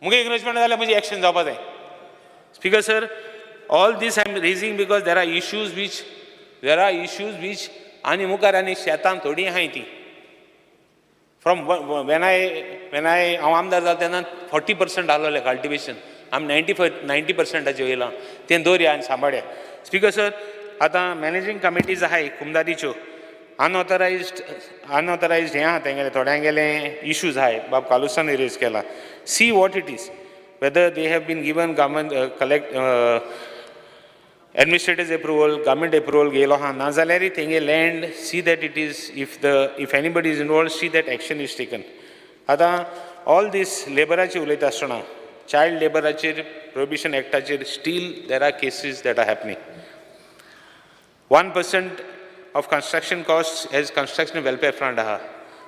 मुगे encroachment झाल्या म्हणजे action जावपा जाय. Speaker sir, all this I am raising because there are issues which आणि मुखार आणि शेतान थोडी आहाय ती. From when I आमदार जालो तेन्ना 40% आलोले cultivation. आम 90% वयला तें दवरया आनी सांबाळया. स्पीकर सर, आतां मॅनेजिंग कमिटीज आहाय कुमदारीच्यो अनऑथरायज्ड हे आहा तेंगेले थोड्यांगेले इश्यूज आहाय. बाब कालुसान रेज केला. See what it is, whether they have been given government administrative approval, government approval गेलो हा ना जाल्यार तेंगे land, see that it is, if anybody is involved, see that action is taken. आतां all this laboraचे उलयता आसतना child laboraचेर prohibition actaचेर still there are cases that are happening. 1% of construction costs as construction welfare fund aha.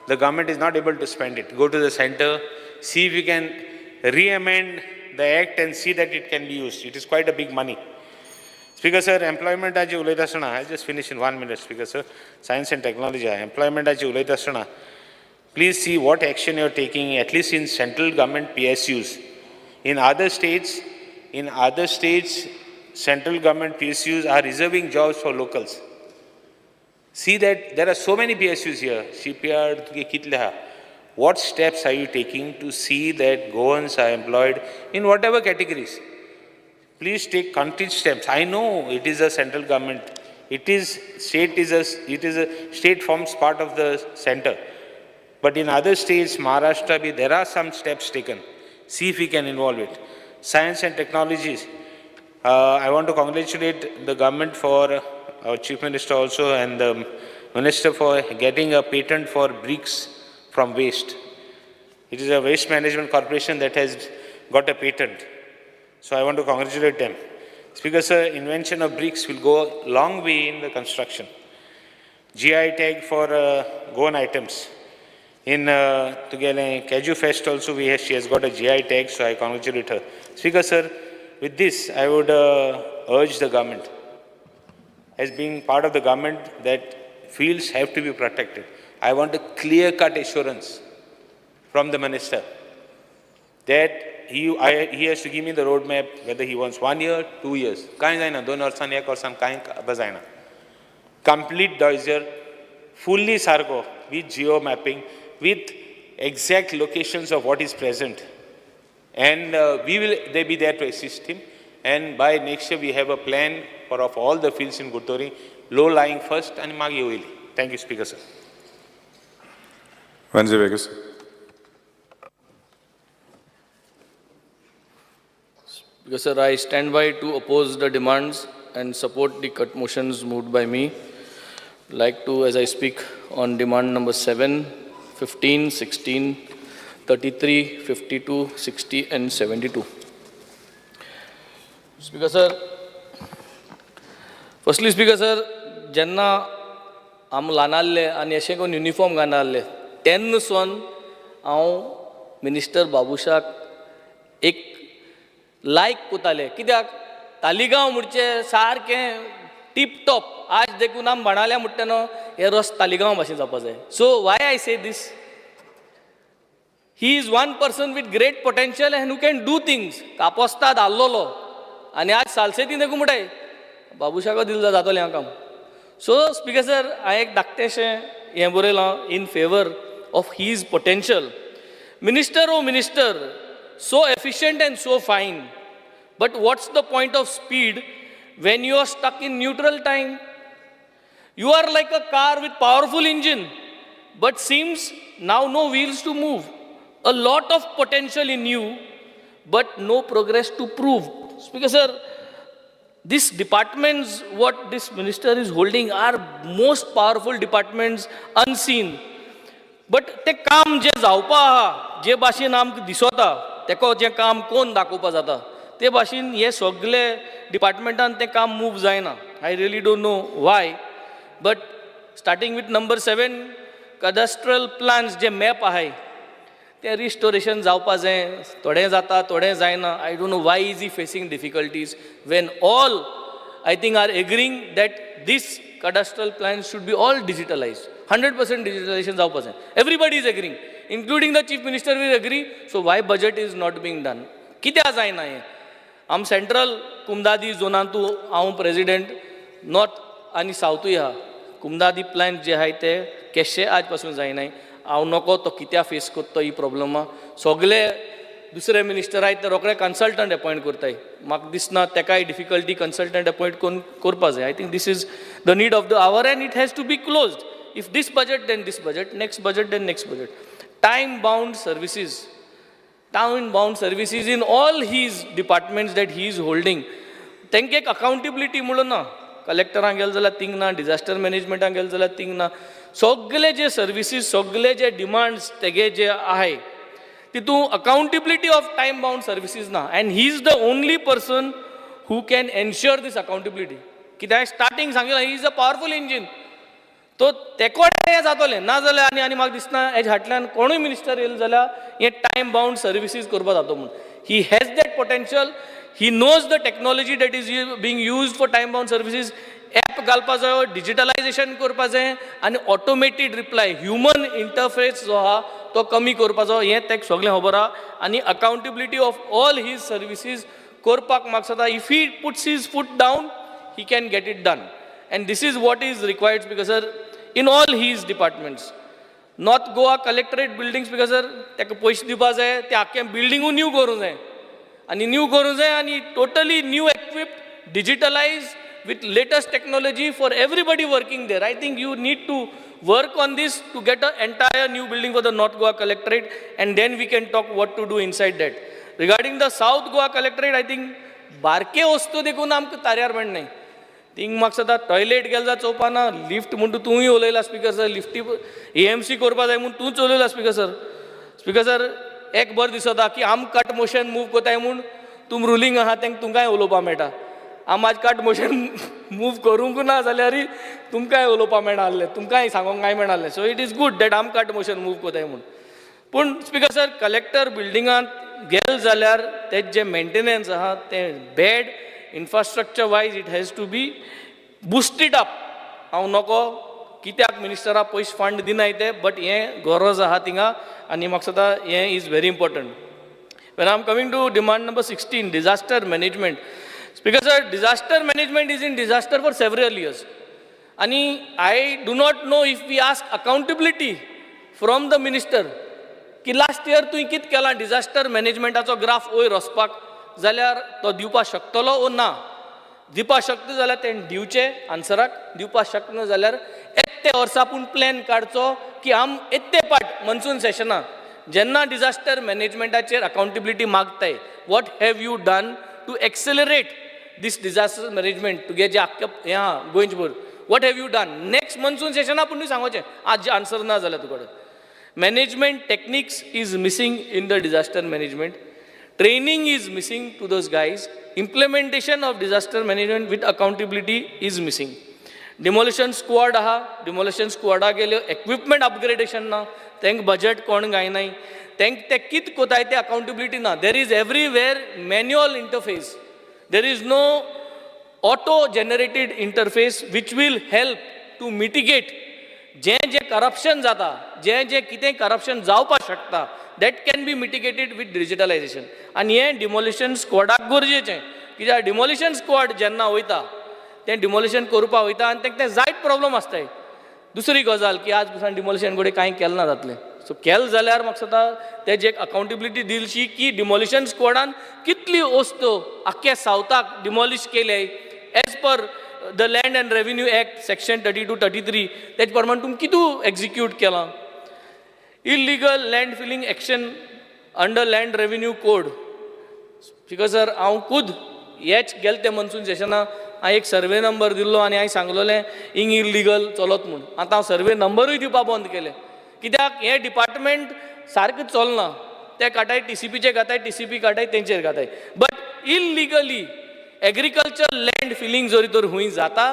The government is not able to spend it. Go to the center, see if you can re-amend the act and see that it can be used. It is quite a big money. Speaker sir, employment aji ulaita asana, I'll just finish in 1 minute, Speaker sir. Science and technology, employment aji ulaita asana. Please see what action you are taking, at least in central government PSUs. In other states, central government PSUs are reserving jobs for locals. See that there are so many PSUs here. CPR, what steps are you taking to see that Goans are employed in whatever categories? Please take concrete steps. I know it is a central government. State forms part of the center. But in other states, Maharashtra, there are some steps taken. See if we can involve it. Science and technologies. I want to congratulate the government for our Chief Minister also and the Minister for getting a patent for bricks from waste. It is a waste management corporation that has got a patent. So I want to congratulate them. Speaker sir, invention of bricks will go a long way in the construction. GI tag for Goan items. In Kaju Fest also she has got a GI tag, so I congratulate her. Speaker sir, with this I would urge the government, as being part of the government, that fields have to be protected. I want a clear-cut assurance from the minister that he has to give me the roadmap, whether he wants 1 year, 2 years. Kain zaina, 2 वर्सान, 1 वर्सान, kain bazaina. Complete dossier, fully sargo, with geo mapping, with exact locations of what is present. And we will be there to assist him. And by next year, we have a plan for of all the fields in Gurtori, low-lying first, and magi oili. Thank you, Speaker sir. Wednesday Vegas. Because sir, I stand by to oppose the demands and support the cut motions moved by me. Like to, as I speak on demand number 7, 15, 16, 33, 52, 60 and 72. Speaker sir, firstly Speaker sir, जेन्ना आम ल्हान आसले आनी अशें करून uniform घालून आसले तेन्नासून हांव मिनिस्टर बाबुशाक एक लायक कोतालें. कित्याक तालिगांव म्हणचे सारकें टीप टॉप. आज देखून आमी म्हणाल्या म्हणटा न्हू हे रस तालिगांव भाशेन जावपा जाय. सो why I say this, he is one person with great potential and who can do things. कापोस्ताद आल्लोलो आनी आज सालसेती देखून म्हणटाय बाबुशाक दिल जातलें हांव काम. सो स्पीकर सर, हांवें एक धाकटेंशें हें बरयलां in favour of his potential. Minister O minister, so efficient and so fine, but what's the point of speed when you are stuck in neutral time? You are like a car with powerful engine, but seems now no wheels to move. A lot of potential in you, but no progress to prove. Speaker sir, these departments, what this minister is holding, are most powerful departments unseen. But ते काम जे जावपा आहा, जे भाशेन आमकां दिसता, तेको जें काम कोण दाखोवपा जाता, ते भाशेन हे सगळे डिपार्टमेंटान तें काम मूव जायना. I really don't know why. But starting with number 7, cadastral plans जे मॅप आहाय, तें रिस्टोरेशन जावपा जाय, थोडें जाता थोडें जायना. I don't know why is he facing difficulties when all I think are agreeing that this cadastral plans should be all digitalized. 100% digitalization जावपा जाय. Everybody is agreeing, including the chief minister will agree. So why budget is not being done? कित्या जायना हें? आम central कुमदादी झोनांतू हांव president, north आनी सावथूय आहा. कुमदादी plan जे आहाय ते केशे आज पासून जायनाय. हांव नको तो कित्या फेस करता ही प्रॉब्लमा. सगळे दुसरे मिनिस्टर आहाय ते रोखडे कन्सल्टंट अपॉयंट करताय. म्हाका दिसना तेकाय डिफिकल्टी कन्सल्टंट अपॉयंट करून करपा जाय. I think this is the need of the hour and it has to be closed. If this budget then this budget, next budget then next budget. Time bound services, time bound services in all his departments that he is holding. तेंका एक accountability म्हणून ना. कलेक्टरांक गेले जाल्यार thing ना, disaster मॅनेजमेंटाक गेले जाल्यार thing ना. सगळे जे सर्विसीस, सगळे जे डिमांड्स तेगे जे आहाय तितून accountability of time bound services ना. And he is the only person who can ensure this accountability. कित्याक स्टार्टींग सांगितलें he is a powerful engine. तो तेकोडे हें जातलें ना जाल्यार आनी म्हाका दिसना हेजे फाटल्यान कोणूय मिनिस्टर येयलो जाल्यार हें टायम बाउंड सर्विसीस करपा जाता म्हणून. He has that potential. He knows the technology that is being used for time bound services. App घालपा जायो, डिजिटलायझेशन करपा जाय आनी ऑटोमेटेड रिप्लाय, ह्युमन इंटरफेस जो आहा तो कमी करपाचो. हें तेका सगळें खबर आहा. आनी accountability of all his services करपाक म्हाका सदां if he puts his foot down he can get it done. And this is what is required because in all his departments. North Goa collectorate buildings because ताका पयशे दिवपा जाय, ते आख्खें बिल्डिंगू new करूं जाय आनी न्यू करूं जाय आनी totally new equipped, digitalise with latest technology for everybody working there. I think you need to work on this to get an entire new building for the North Goa Collectorate, and then we can talk what to do inside that. Regarding the South Goa Collectorate, I think बारके वस्तू देखून आमकां तार्यार मेळनाय. Thing म्हाका सदां toilet गेले जाल्यार चोवपाना, lift म्हणटा तूंय उलयला स्पिकर सर, लिफ्टी AMC करपा जाय म्हणून तूंच उलयला स्पिकर सर. स्पिकर सर एक बरें दिसता की आम कट मोशन मूव कोताय म्हूण तुम रुलींग आहा तेंकां तुमकांय उलोवपा मेळटा. आम आज कट मोशन मूव करूंक ना जाल्यार तुमकांय उलोवपा मेळना आसलें, तुमकांय सांगोंक काय मेळना आसलें. So it is good that आम कट मोशन मूव कोताय म्हूण. पूण स्पिकर सर कलेक्टर बिल्डिंगांत गेले जाल्यार तें जें मेंटेनन्स आहा तें bad infrastructure wise it has to be boosted up. हांव नको कित्याक मिनिस्टराक पयशे फंड दिनाय ते, बट हें गरज आहा थिंगा आनी म्हाका सदां हें is very important. When I am coming to demand number 16, disaster management. Because disaster management is in disaster for several years. And I do not know if we ask accountability from the minister. की last year तुवें कितें केलां disaster मॅनेजमेंटाचो graph वयर वचपाक, जाल्यार तो दिवपाक शकतलो ओ ना. दिवपाक शकता जाल्यार तें दिवचें आन्सराक, दिवपाक शकना जाल्यार एकटे वर्सा पूण प्लॅन काडचो की आम एकटे पाट मॉन्सून सेशनाक जेन्ना डिजास्टर मॅनेजमेंटाचेर अकाउंटेबिलिटी मागताय, what have you done to accelerate this disaster management to get going to what have you done next monsoon session आपण सांगोचे आज आन्सर ना जाल्यार तुकडे. Management techniques is missing in the disaster management. Training is missing to those guys. Implementation of disaster management with accountability is missing. Demolition squad आहा, demolition स्क्वॉडा गेल्यो equipment upgradation ना, तेंक budget कोण गायनाय, तेंक ते कित कोताय ते अकाउंटेबिलिटी ना. There is everywhere manual interface. There is no auto-generated interface which will help to mitigate J corruption जाता, जे कितें corruption जावपाक शकता, that can be mitigated with digitalization. आनी हें डिमोलिशन स्क्वॉडाक गरजेचें. कित्याक डिमोलिशन स्क्वॉड जेन्ना वयता तें डिमोलिशन करपाक वयता आनी तेंकां जायत प्रॉब्लम आसताय. दुसरी गजाल की आज पासून डिमोलिशन कडेन कांय केलें ना जातलें. सो केलें जाल्यार म्हाका सदां तेजी एक अकाउंटेबिलिटी दिलशी की डिमोलिशन स्क्वॉडान कितली वस्तू आख्ख्या सावथाक डिमॉलिश केले as per the land and revenue act section 32-33 तेज प्रमाण तुमी कितू एक्झिक्यूट केलां. Illegal land filling action under land revenue code. Because sir हांव खुद हेच गेले ते मॉन्सून सेशना हांवें एक सर्वे नंबर दिल्लो आनी हांवें सांगलोलें हिंग इल्लिगल चलत म्हूण. आतां हांव सर्वे नंबरूय दिवपाक बंद केलें कित्याक हें डिपार्टमेंट सारकें चलना. ते काटाय TCPचे घाताय, TCP काटाय तेंचेर घाताय. बट इल्लिगली एग्रीकल्चर लँड फिलिंग जरी तर हूंय जाता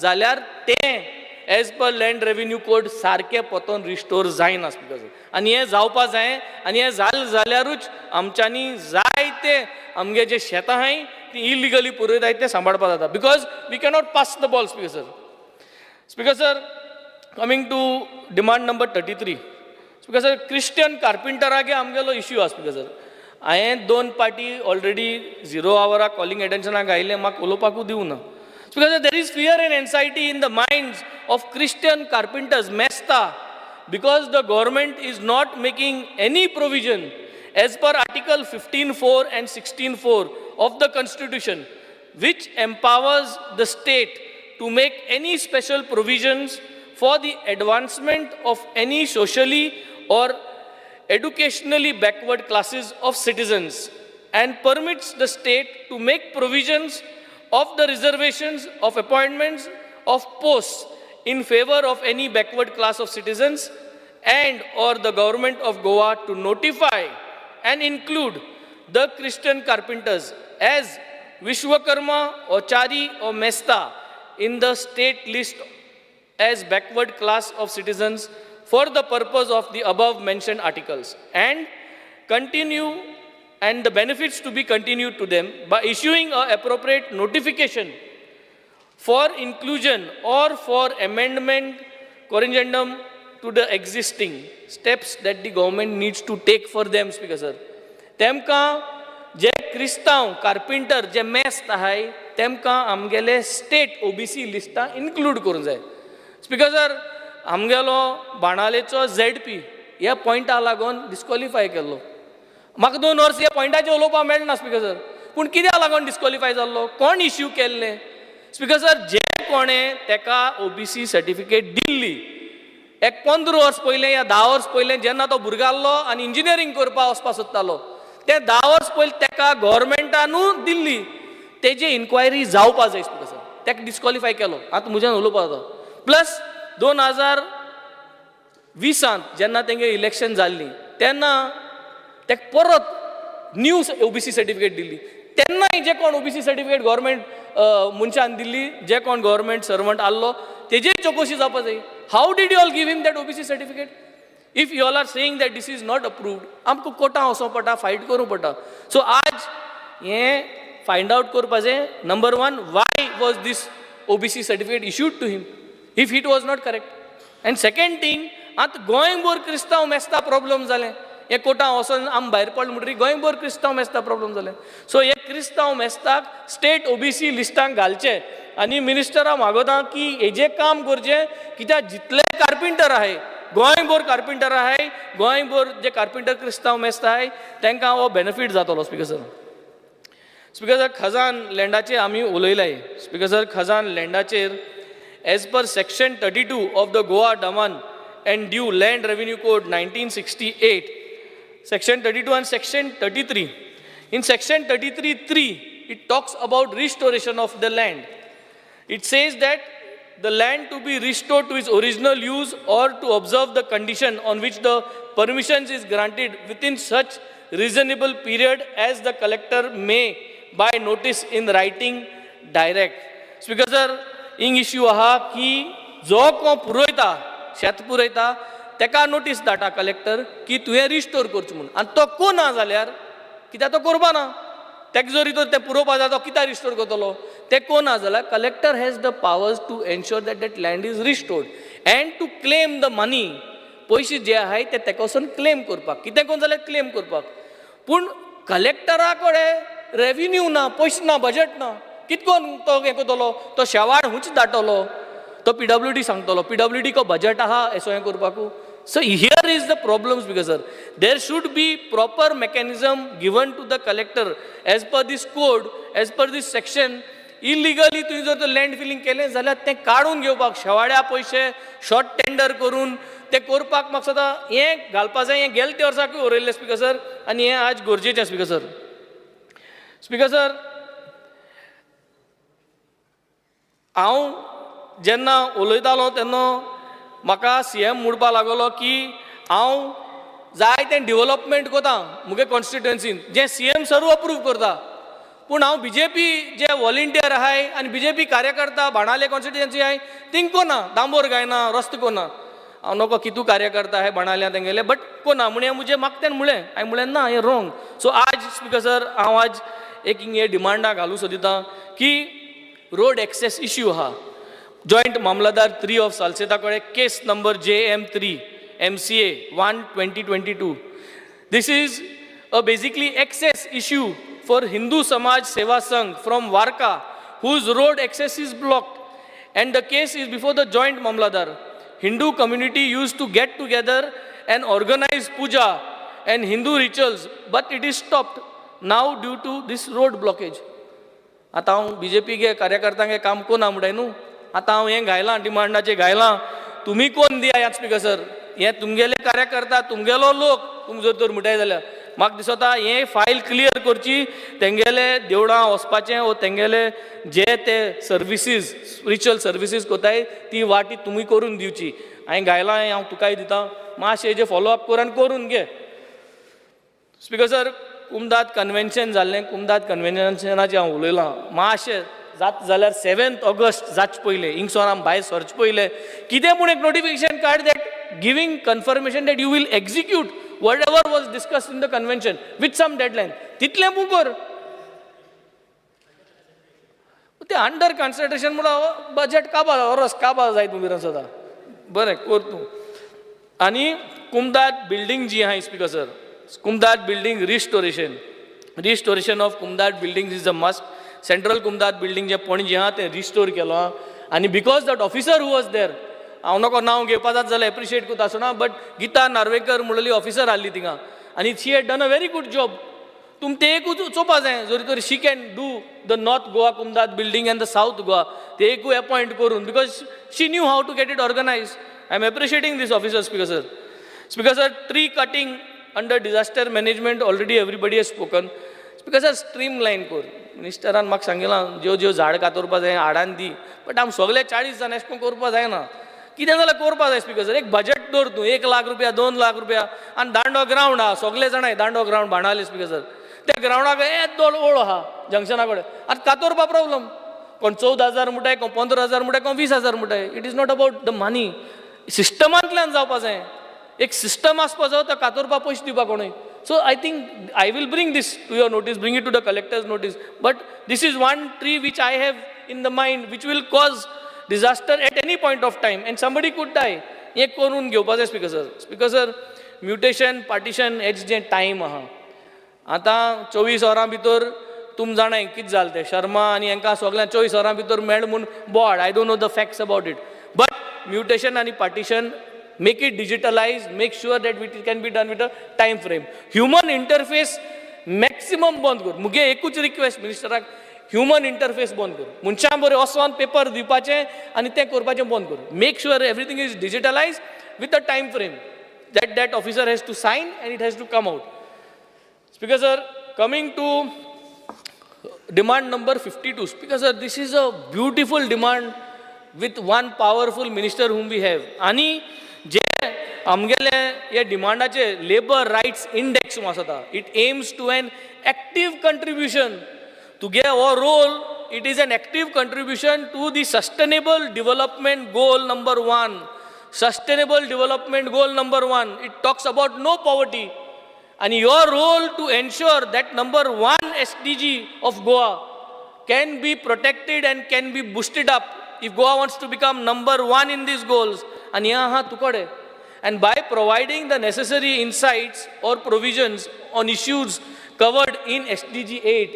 जाल्यार तें as per land revenue code सारके पोतोन रिस्टोर जायना स्पिकर. आनी हें जावपा जाय आनी हें जाल्यारूच आमच्यांनी जायते आमगे जे शेतां आहाय ती इलिगली पुरयताय ते सांबाळपा जाता. Because we cannot pass the ball speaker sir. Speaker sir, coming to demand number 33. Speaker sir, Christian कार्पेंटरागे आमगेलो इश्यू आसा स्पिकर सर. हांवें 2 पाटी ऑलरेडी 0 आवराक कॉलिंग एटेन्शनाक आयिल्लें, म्हाका उलोवपाकूच दिवना. Because there is fear and anxiety in the minds of Christian carpenters, Mesta, because the government is not making any provision as per Article 15.4 and 16.4 of the Constitution, which empowers the state to make any special provisions for the advancement of any socially or educationally backward classes of citizens, and permits the state to make provisions of the reservations of appointments of posts in favor of any backward class of citizens, and or the government of Goa to notify and include the Christian carpenters as Vishwakarma or Chari or Mesta in the state list as backward class of citizens for the purpose of the above mentioned articles, and continue and the benefits to be continued to them by issuing an appropriate notification for inclusion or for amendment corrigendum to the existing steps that the government needs to take for them, Speaker sir. Temka जे क्रिस्तांव carpenter जे मेस्त आहाय तेमकां आमगेले state OBC लिस्टां include करूंक जाय. Speaker sir, आमगेलो बाणालेचो ZP ह्या पॉयंटा लागून डिस्क्वॉलिफाय केल्लो. म्हाका 2 वर्स ह्या पॉयंटाचेर उलोवपाक मेळना स्पिकर सर. पूण कित्याक लागून डिस्क्वॉलिफाय जाल्लो, कोण इश्यू केल्लें? स्पिकर सर, जे कोणें तेका OBC सर्टिफिकेट दिल्ली एक 15 वर्स पयलें या 10 वर्स पयलें जेन्ना तो भुरगो आसलो आनी इंजिनियरींग करपाक वचपाक सोदतालो, ते 10 वर्स पयलीं तेका गव्हर्मेंटानूच दिल्ली, तेजी इन्क्वायरी जावपा जाय स्पिकर सर. तेका डिस्क्वॉलिफाय केलो. आतां म्हज्यान उलोवपाक जाता. प्लस 2020 जेन्ना तेंगे इलेक्शन जाल्ली तेन्ना तेका परत न्यू OBC सर्टिफिकेट दिल्ली. तेन्नाय जे कोण OBC सर्टिफिकेट गव्हर्मेंट मनशान दिल्ली, जे कोण गव्हर्मेंट सर्वंट आसलो, तेजेर चवकशी जावपा जाय. How did you all give him that OBC certificate? If you all are saying that this is not approved, आमकां कोर्टां वचोंक पडटा, फायट करूंक पडटा. सो आज हें फायंड आउट करपा जाय. Number 1, why was this OBC certificate issued to him if it was not correct? And second thing, आतां गोंयभर क्रिस्तांव मेस्ता प्रॉब्लम जालें. हे कोर्टां वचोन आम भायर पडले म्हणटरी गोंयभर क्रिस्तांव मेस्ता प्रॉब्लम जालें. सो हे क्रिस्तांव मेस्ताक स्टेट OBC लिस्टांक घालचे आनी मिनिस्टराक मागोता की हेजें काम करचें, कित्याक जितले कार्पेंटर आहाय गोंयभर कार्पेंटर आहाय, गोंयभर जे कार्पेंटर क्रिस्तांव मेस्त आहाय तांकां हो बेनिफीट जातलो. स्पिकर सर, स्पिकर सर, खजान लँडाचेर आमी उलयलाय. स्पिकर सर, खजान लँडाचेर as per section 32 of the Goa Daman and Diu land revenue code 1968, section 32 and section 33. In section 33(3), it talks about restoration of the land. It says that the land to be restored to its original use or to observe the condition on which the permissions is granted within such reasonable period as the collector may by notice in writing direct. Speaker sir, हिंग issue आहा की जो कोण पुरयता, शेत पुरयता, तेका notice धाडटा collector की तुवें रिस्टोर करचें म्हणून. आनी तो कोना जाल्यार कित्याक तो करपा ना, तेका जरी तर तें पुरोवपा जाय तो कित्याक रिस्टोर करतलो? ते कोना जाल्यार collector has the powers to ensure that that land is restored and to claim the money. पयशे जे आहाय ते तेका वचून क्लेम करपाक, कितें कोण जाल्यार क्लेम करपाक. पूण कलेक्टरा कडेन रेव्हेन्यू ना, पयशे ना, बजेट ना, कितकोन तो हें करतलो? तो शेवाळ हुंच धाडटलो, तो PWD सांगतलो. PWD को बजेट आहा एसो हें करपाकू. So here is the problem, because sir, there should be proper mechanism given to the collector as per this code, as per this section. Illegally तुवें जर लँड फिलिंग केलें जाल्यार तें काडून घेवपाक, शेवाड्या पयशे शॉर्ट टेंडर करून तें करपाक म्हाका सदां हें घालपा जाय. हें गेल्या त्या वर्साकूय उरयल्लें स्पिकर सर, आनी हें आज गरजेचें स्पिकर सर. स्पिकर सर, हांव जेन्ना उलयतालो तेन्ना म्हाका CM म्हणपा लागलो की हांव जाय तें डेव्हलपमेंट कोता मुगे कॉन्स्टिट्युएन्सीन, जें CM सरू अप्रूव करता. पूण हांव BJP जे व्हॉलिंटियर आहाय आनी BJP कार्यकर्ता बाणाले कॉन्स्टिट्युएन्सी आहाय थिंग कोना डांबोर गायना रस्तो कोना हांव नोको कितू कार्यकर्ता आहाय बाणाल्या तेंगेले बट कोना म्हणे मुझे मागतेन म्हळें हांवें म्हळें ना हें रॉंग. सो आज स्पीकर सर हांव आज एक हिंगे डिमांडा घालूं सोदितां की रोड एक्सेस इश्यू आहा जॉयंट मामलादार 3 ऑफ सालसेता कडेन case number JM3 MCA 1/2022. This is a basically access issue for Hindu Samaj Seva Sangh from Varka, whose road access is blocked. And the case is before the joint Mamladar. Hindu community used to get together and organize puja and Hindu rituals, but it is stopped now due to this road blockage. आता हांव BJP गे कार्यकर्त्यांगे काम कोना म्हणटाय न्हू आता हांव हें घायलां डिमांडाचें घायलां तुमी कोण दिया ह्याच स्पीकर सर हें तुमगेले कार्यकर्ता तुमगेलो लोक तुमकां जर तर म्हणटाय जाल्यार म्हाका दिसता हें फायल क्लियर करची तेंगेले देवळां वचपाचें वो तेंगेले जे ते सर्विसीस स्पिरिच्युअल सर्विसीस कोताय ती वाटी तुमी करून दिवची हांवें घायलां हें हांव तुकाय दितां मातशें हेजें फॉलोअप कर आनी करून घे. स्पीकर सर कुमदाद कन्वेन्शन जाल्लें कुमदाद कन्वेन्शनाचें हांव उलयलां मातशें जात जाल्यार 7 ऑगस्ट जाच पयलें हिंगसोर आमी भायर सरचे पयलें कितें पूण एक नोटिफिकेशन काड that giving confirmation that you will execute whatever was discussed in the convention with some deadline तितलें पूण कर. तें अंडर कन्सिडरेशन म्हणून बजेट काबार ऑरस काबार जाय तुमी सदां बरें कर तूं. आनी कुमदाद बिल्डींग जी आहाय स्पीकर सर कुमदाद बिल्डींग रिस्टोरेशन ऑफ कुमदाद building is a must. Central कुमदाद बिल्डींग जे पणजी आहा तें रिस्टोर केलो आहा आनी because that officer who was there हांव नको नांव घेवपा जात जाल्यार एप्रिशिएट करता आसतना बट गीता नार्वेकर म्हणलेली ऑफिसर आहली थिंगा आनी she had done a very good job. तुम ते एकूच चोवपा जाय जरी तरी she can do the north Goa कुमदाद building and the south Goa ते एकूय अपॉयंट करून because she knew how to get it organised. I am appreciating this officer speaker sir. Speaker sir tree cutting under disaster management already everybody has spoken. Speaker sir streamline कर मिनिस्टरान म्हाका सांगिलां ज्यो झाड कातरपा जाय हाडान दी but आमी सगळे 40 जाण एशें करून करपा जायना कितें जाल्यार करपा जाय स्पीकर सर. एक बजेट दवर तूं 1 लाख रुपया 2 लाख रुपया आनी दांडो ग्रावंड आहा सगळे जाणाय दांडो ग्रावंड बाणाले स्पीकर सर त्या ग्रावंडाक येदोल ओळ आहा जंक्शना कडेन आनी कातरपा प्रॉब्लम कोण 14,000 म्हणटाय कोण 15,000 म्हणटाय कोण 20,000 म्हणटाय. It is not about the money सिस्टमांतल्यान जावपा जाय एक सिस्टम आसपा जाय तो कातरपा पयशे दिवपा कोणूय. So I think I will bring this to your notice, bring it to the collector's notice. But this is one tree which I have in the mind which will cause disaster at any point of time and somebody could die. हे करून घेवपा जाय speaker sir. Speaker sir mutation partition हेच जे time आहा आतां 24 वरां भितर तुम जाणाय कितें जालें तें शर्मा आनी हांकां सगळ्यांक 24 वरां भितर मेळ म्हूण board I don't know the facts about it but mutation आनी partition make it digitalized, make sure that it can be done with a time frame. Human interface maximum बंद कर. मुगे एकूच रिक्वेस्ट मिनिस्टराक ह्युमन इंटरफेस बंद कर. मनशां बरें वचोन पेपर दिवपाचें आनी तें करपाचें बंद कर. Make sure everything is digitalise with a time frame that officer has to sign and it has to come out. Speaker sir, coming to demand number 52. Speaker sir, this is a beautiful demand with one powerful minister whom we have. Ani जे आमगेले हे डिमांडाचे labour rights index आसा it aims to an active contribution तुगे हो role it is an active contribution to the sustainable development goal number 1. Sustainable development goal number 1 it talks about no poverty and your role to ensure that number 1 SDG of Goa can be protected and can be boosted up if Goa wants to become number 1 in these goals. And yaha tukade. And by providing the necessary insights or provisions on issues covered in SDG 8,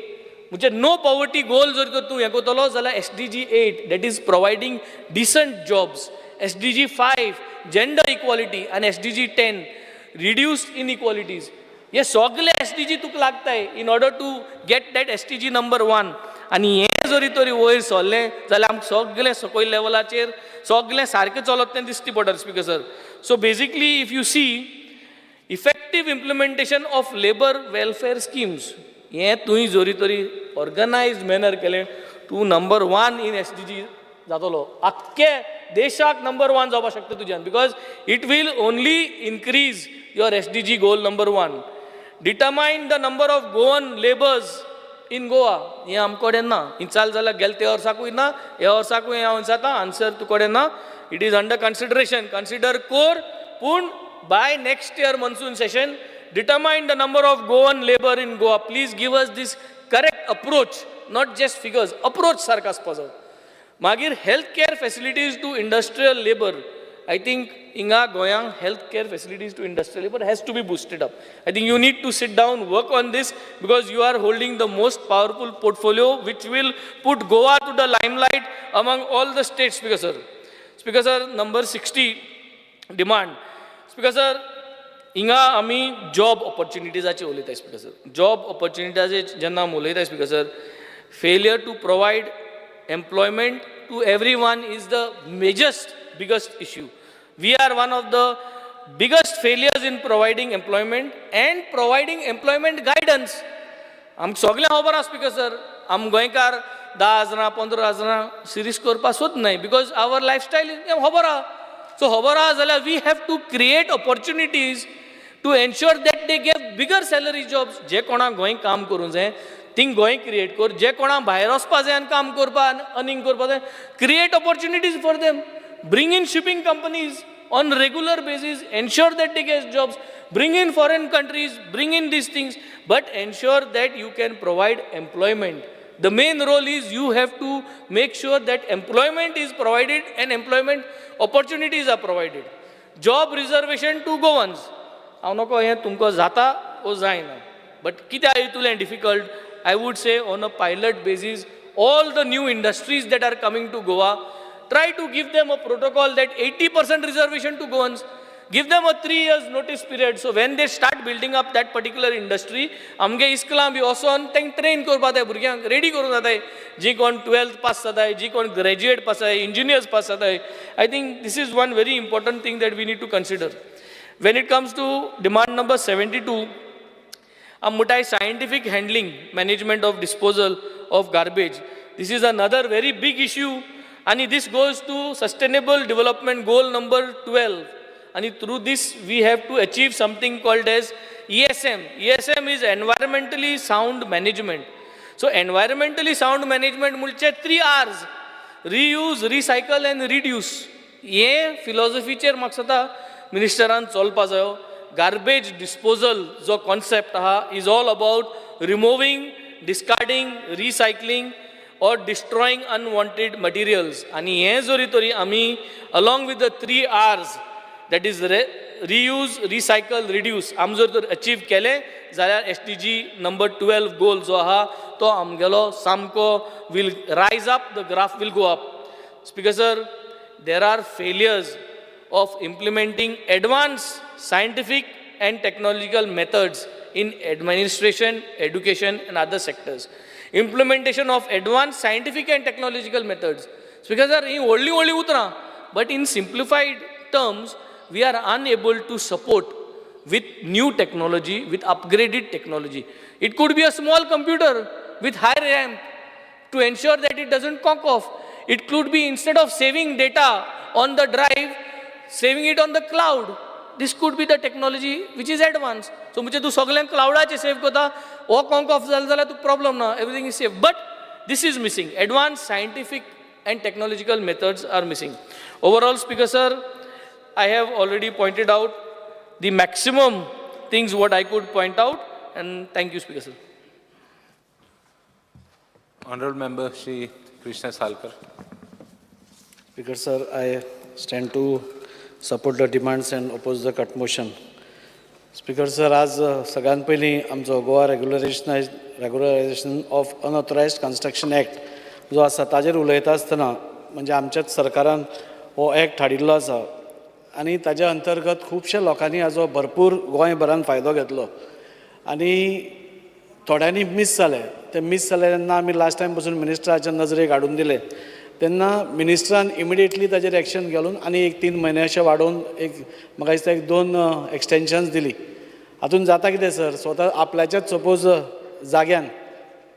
मुझे no poverty goal जर कर तू याको तलो जाला SDG 8 that is providing decent jobs, SDG 5 gender equality and SDG 10 reduced inequalities. ये सगळे SDG तुक लागताय in order to get that SDG number 1. आणि हे जरी तरी वयर सरलें जाल्यार आमकां सगळे सकयल लेवलाचेर सगळें सारकें चलत तें दिसती पडटा speaker sir. So basically if you see effective implementation of labour welfare schemes हें तुवें जरी तरी ऑर्गनायज्ड मॅनर केलें तूं नंबर 1 इन SDG जातलो. आख्खे देशाक नंबर 1 जावपाक शकता तुज्यान because it will only increase your SDG goal number 1. Determine the number of Goan laborers in Goa हें आमचे कडेन ना. ही चाल जाल्यार गेले ते वर्साकूय ना, ह्या वर्साकूय हांव जाता आन्सर तुजे कडेन ना. It is under consideration, consider कोर, पूण by next year monsoon session determine the number of Goan labor in Goa. Please give us this correct approach, not just figures. Approach सारको आसपाक जाय. मागीर health care facilities to industrial labor. I think inga goyang health care facilities to industrial labor has to be boosted up. I think you need to sit down, work on this, because you are holding the most powerful portfolio which will put Goa to the limelight among all the states. Speaker sir. Speaker sir, number 60 demand. Speaker sir, हिंगा आमी job ऑपॉर्च्युनिटीजाचे उलयताय. Speaker sir, job ऑपॉर्च्युनिटीजाचे जेन्ना आमी उलयताय speaker sir, failure to provide employment to everyone is the major biggest issue. We are one of the biggest failures in providing employment and providing employment guidance. आमकां सगळें खबर आसा speaker sir, आम गोंयकार 10,000 15,000 सिरीज करपाक सोदनाय, because our lifestyle खबर आहा. सो खबर आहा जाल्यार we have to create opportunities to ensure that they give bigger salary jobs. जे कोणाक गोंय काम करूंक जाय थिंग गोंय क्रिएट कर, जे कोणाक भायर वचपा जाय आनी काम करपाक अर्निंग करपा जाय, create opportunities for them. Bring in shipping companies on regular basis, ensure that they get jobs, bring in foreign countries, bring in these things, but ensure that you can provide employment. The main role is you have to make sure that employment is provided and employment opportunities are provided. Job reservation to Goans. हांव नको हें तुमकां जाता वो जायना, but कित्याक हितूंतलें difficult, I would say on a pilot basis, all the new industries that are coming to Goa, try to give them a protocol that 80% reservation to Goans, give them a 3 years notice period. So when they start building up that particular industry, आमगे इस्कलां B वचोन तांकां train करपा जाय, भुरग्यांक ready करूंक जाताय, जी कोण 12th पास जाताय, जी कोण ग्रॅज्युएट पास जाताय, इंजिनियर्स पास जाताय. I think this is one very important thing that we need to consider. When it comes to demand number 72, Mutai scientific handling, management of disposal of garbage. This is another very big issue, and this goes to sustainable development goal number 12. And through this, we have to achieve something called as ESM. ESM is environmentally sound management. So environmentally sound management mulche 3 R's: reuse, recycle and reduce. Ye philosophy chair maksata मिनिस्टरान चलपा जायो. Garbage disposal जो concept आहा is all about removing, discarding, recycling और destroying unwanted materials. आनी हें जरी तरी आमी along with the 3 R's, that is reuse, recycle, reduce, आम जर तर अचीव केलें जाल्यार SDG नंबर 12 गोल जो आहा तो आमगेलो सामको will rise up, the graph will go up. Speaker sir, there are failures of implementing advanced scientific and technological methods in administration, education and other sectors. Implementation of advanced scientific and technological methods. Because in only utra, but in simplified terms, we are unable to support with new technology, with upgraded technology. It could be a small computer with high RAM to ensure that it doesn't conk off. It could be, instead of saving data on the drive, saving it on the cloud. This could be the technology which is advanced. So मुझे तू सगळ्यांक क्लाउडाचे save करता, हो conc of जालें जाल्यार तुका problem ना, everything is safe. But this is missing. Advance scientific and technological methods are missing. Overall, Speaker Sir, I have already pointed out the maximum things what I could point out, and thank you, Speaker Sir. Honorable Member Shri Krishna Salkar. Speaker Sir, I stand to support the demands and oppose the cut motion. Speaker Sir, आज सगळ्यात पयलीं आमचो Goa regularisation of unauthorised construction act जो आसा ताजेर उलयता आसतना म्हणजे आमच्याच सरकारान हो एक्ट हाडिल्लो आसा आनी ताज्या अंतर्गत खुबशा लोकांनी हाजो भरपूर गोंयभरान फायदो घेतलो आनी थोड्यांनी मिस जाले. ते मिस जाले तेन्ना आमी लास्ट टायम पासून मिनिस्टराच्या नजरेक हाडून दिले तेन्ना मिनिस्टरान इमिडिएटली ताजेर एक्शन घेवन आनी एक 3 म्हयने अशें वाडोवन म्हाका दिसता 2 एक्सटेंशन्स दिली. हातून जाता कितें सर, स्वता आपल्याच्याच सपोज जाग्यान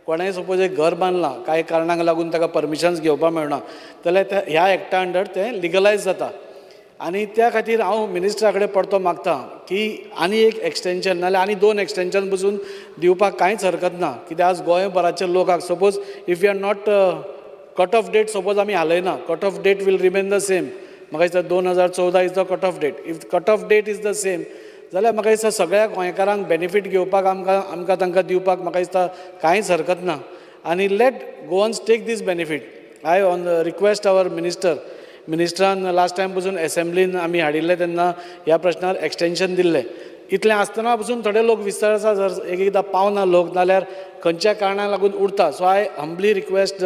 कोणेंय सपोज एक घर बांदलां, कांय कारणांक लागून ताका परमिशन्स घेवपाक मेळना जाल्यार ह्या एक्टा अंडर तें लिगलायज जाता आनी त्या खातीर हांव मिनिस्टरा कडेन परतो मागतां की आनी एक एक्सटेंशन नाल्यार आनी 2 एक्सटेंशन पसून दिवपाक कांयच हरकत ना, कित्याक आज गोंयभराचे लोकांक suppose if you are not cut off date suppose आमी हालयना, cut off date will remain the same. म्हाका दिसता 2014 is the cut off date. If cut off date is the same जाल्यार म्हाका दिसता सगळ्या गोंयकारांक बेनिफीट घेवपाक आमकां तांकां दिवपाक म्हाका दिसता कांयच हरकत ना. आनी let Goans take this benefit. I on request our मिनिस्टरान लास्ट टायम पसून एसेंब्लीन आमी हाडिल्ले तेन्ना ह्या प्रश्नार एक्सटेंशन दिल्लें. इतलें आसतना पसून थोडे लोक विचारता जर एकदां पावना लोक नाल्यार खंयच्या कारणाक लागून उरता. सो आय हंबली रिक्वेस्ट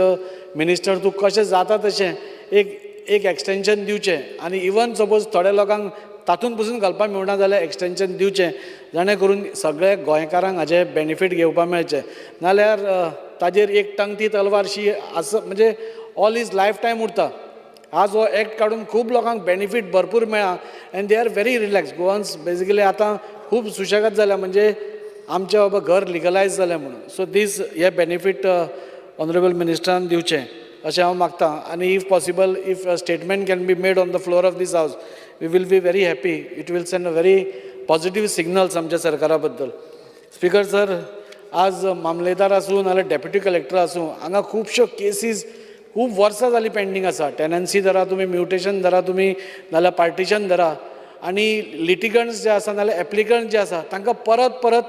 मिनिस्टर तूं कशें जाता तशें एक एक्सटेंशन दिवचें आनी इवन सपोज थोड्या लोकांक तातूंत पसून घालपाक मेळना जाल्यार एक्सटेंशन दिवचें जाणे करून सगळे गोंयकारांक हाजे बेनिफीट घेवपाक मेळचें. नाल्यार ताजेर एक टंगती तलवारशी म्हणजे ऑल इज लायफ टायम उरता. आज हो एक्ट काडून खूब लोकांक बेनिफीट भरपूर मेळ्ळा and they are very relax. Goans basically आतां खूब सुशेगाद जाल्या म्हणजे आमचें बाबा घर लिगलायज जालें म्हणून. सो दीस हे बेनिफीट ऑनरेबल मिनिस्टरान दिवचें अशें हांव मागतां. आनी if possible if statement can be made on the floor of this house we will be very happy. It will send a very positive signals आमच्या सरकारा बद्दल. स्पिकर सर, आज मामलेदार आसूं नाल्यार डेप्युटी कलेक्टर आसूं हांगा खुबश्यो केसीस खूब वर्सां जालीं पेंडींग आसा. टेनन्सी धरा तुमी, म्युटेशन धरा तुमी, नाल्यार पार्टिशन धरा. आनी लिटिगंट्स जे आसा नाल्यार एप्लिकंट जे आसा तांकां परत परत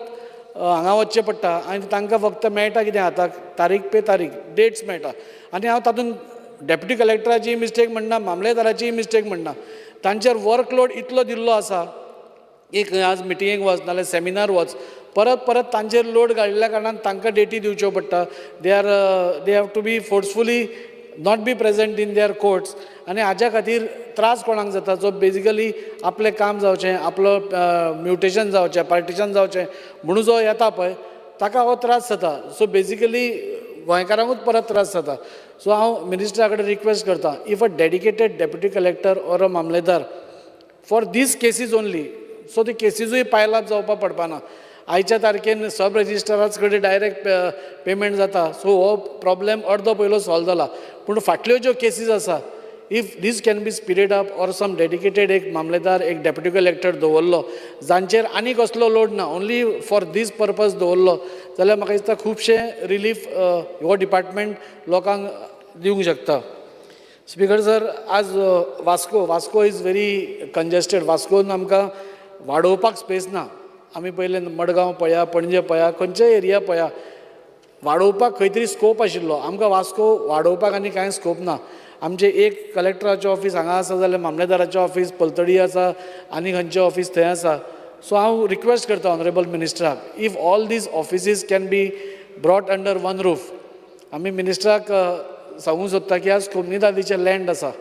हांगा वचचें पडटा आनी तांकां फक्त मेळटा कितें हाताक तारीख पे तारीख डेट्स मेळटा. आनी हांव तातूंत डेप्युटी कलेक्टराची मिस्टेक म्हणना, मामलेदाराची मिस्टेक म्हणना. तांचेर वर्कलोड इतलो दिल्लो आसा. एक आज मिटिंगेक वच नाल्यार सेमिनार वच, परत परत तांचेर लोड घालिल्ल्या कारणान तांकां डेटी दिवच्यो पडटा. They have to be forcefully not be present in their courts. आनी हाज्या खातीर त्रास कोणाक जाता जो बेजिकली आपलें काम जावचें, आपलो म्युटेशन जावचें, पार्टिशन जावचें म्हणून जो येता पळय ताका हो त्रास जाता. सो बेजिकली गोंयकारांकूच परत त्रास जाता. सो हांव मिनिस्टरा कडेन रिक्वेस्ट करतां if a dedicated deputy collector or a मामलेदार फॉर दीस केसीस ओन्ली, सो ती केसीसूय पायलाप जावपाक पडपाना. आयच्या तारखेन सब रजिस्ट्राराच कडेन डायरेक्ट पेमेंट जाता. सो हो प्रॉब्लेम अर्दो पयलो सॉल्व जाला. पूण फाटल्यो ज्यो केसीस आसा if this can be speeded up or some dedicated एक मामलेदार एक डेप्युटी कलेक्टर दवरलो जांचेर आनी कसलो लोड ना, ओन्ली फॉर दीस पर्पज दवरलो जाल्यार म्हाका दिसता खुबशे रिलीफ हो डिपार्टमेंट लोकांक दिवंक शकता. स्पिकर सर, आज वास्को इज व्हेरी कंजेस्टेड. वास्कोन आमकां वाडोवपाक स्पेस ना. आमी पयले मडगांव पळया, पणजे पळया, खंयचेय एरिया पळया, वाडोवपाक खंय तरी स्कोप आशिल्लो. आमकां वास्को वाडोवपाक आनी कांय स्कोप ना. आमचें एक कलेक्टराचें ऑफिस हांगा आसा जाल्यार मामलेदाराचें ऑफिस पलतडी आसा आनी खंयचें ऑफिस थंय आसा. सो हांव रिक्वेस्ट करता ऑनरेबल मिनिस्टराक if all these offices can be brought under one roof. आमी मिनिस्टराक सांगूंक सोदता की आज कोमनीदादीचें लँड आसा.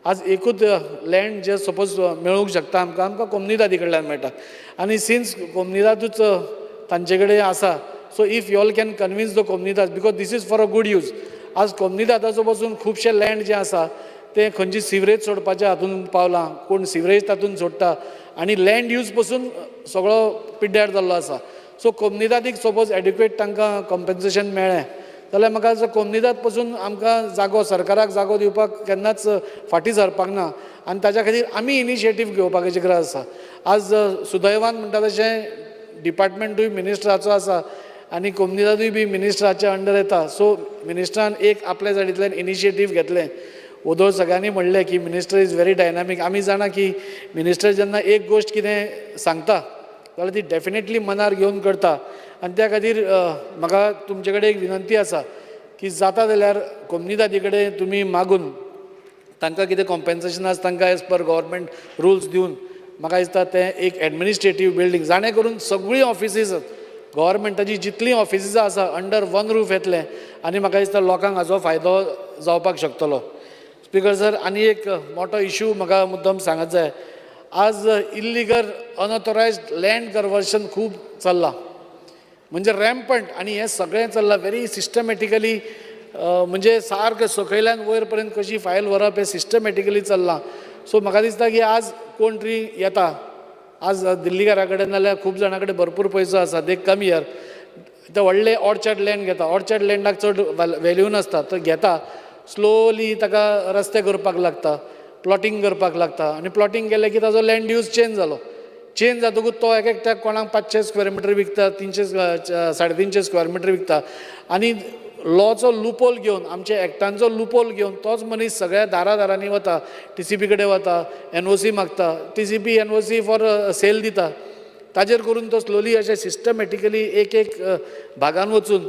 आज एकूच लँड जे सपोज मेळूंक शकता आमकां कोमनीदादी कडल्यान मेळटा. आनी सिन्स कोमनीदादूच तांचे कडेन आसा, so if you all can convince the कोमनीदाद because this is for a good use. आज कोमनीदादाचो पसून खुबशे लँड जे आसा ते खंयची सिवरेज सोडपाच्या हातून पावलां, कोण सिवरेज तातूंत सोडटा आनी लँड यूज पसून सगळो पिड्ड्यार जाल्लो आसा. सो कोमनीदादीक सपोज एड्युकेट तांकां कॉम्पेन्सेशन मेळ्ळें जाल्यार म्हाका दिसता कोमनीदाद पसून आमकां सरकाराक जागो दिवपाक केन्नाच फाटीं सरपाक ना. आनी ताच्या खातीर आमी इनिशिएटीव घेवपाची गरज आसा. आज सुदैवान म्हणटा तशें डिपार्टमेंटूय मिनिस्टराचो आसा आनी कोमनीदादूय बी मिनिस्टराच्या अंडर येता. सो मिनिस्टरान एक आपल्या सायडींतल्यान इनिशिएटीव घेतलें. उदो सगळ्यांनी म्हणलें की मिनिस्टर इज व्हेरी डायनामीक. आमी जाणा की मिनिस्टर जेन्ना एक गोश्ट कितें सांगता जाल्यार ती डेफिनेटली मनार घेवन करता. आनी त्या खातीर म्हाका तुमचे कडेन एक विनंती आसा की जाता जाल्यार कोमनीदादी कडेन तुमी मागून तांकां कितें कॉम्पेन्सेशन आसा तांकां एज पर गव्हर्मेंट रुल्स दिवन म्हाका दिसता तें एक एडमिनिस्ट्रेटीव बिल्डींग जाणे करून सगळीं ऑफिसीस गव्हर्मेंटाची जितलीं ऑफिसीस आसा अंडर वन रूफ येतलें आनी म्हाका दिसता लोकांक हाजो फायदो जावपाक शकतलो. स्पिकर सर, आनी एक मोठो इशू म्हाका मुद्दम सांगत जाय. आज इल्लिगल अनऑथोरायज्ड लँड कन्वर्शन खूब चल्लां, म्हणजे रॅम्पंट. आनी हें सगळें चल्लां व्हेरी सिस्टमॅटिकली. म्हणजे सारकें सकयल्यान वयर पर्यंत कशी फायल व्हरप हें सिस्टमॅटिकली चल्लां. सो म्हाका दिसता की आज कोण तरी येता, आज दिल्लीकारा कडेन नाल्यार खूब जाणां कडेन भरपूर पयसो आसा, दे कम हियर, ते व्हडले ऑर्चर्ड लँड घेता. ऑर्चर्ड लँडाक चड व्हॅल्यू नासता, तो घेता, स्लोली ताका रस्ते करपाक लागता. प्लॉटिंग करपाक लागता आनी प्लॉटिंग केलें की ताजो लँड यूज चेंज जालो चेंज जातकूच तो एक एकट्याक कोणाक 500 स्क्वेअर मिटर विकता 300-350 स्क्वेअर मिटर विकता आनी लॉचो लूपहोल घेवन आमच्या एक्टांचो लूपहोल घेवन तोच मनीस सगळ्या दारांनी वता TCP कडेन वता NOC मागता TCP NOC फॉर सेल दिता ताजेर करून तो स्लोली अशें सिस्टमॅटिकली एक भागान वचून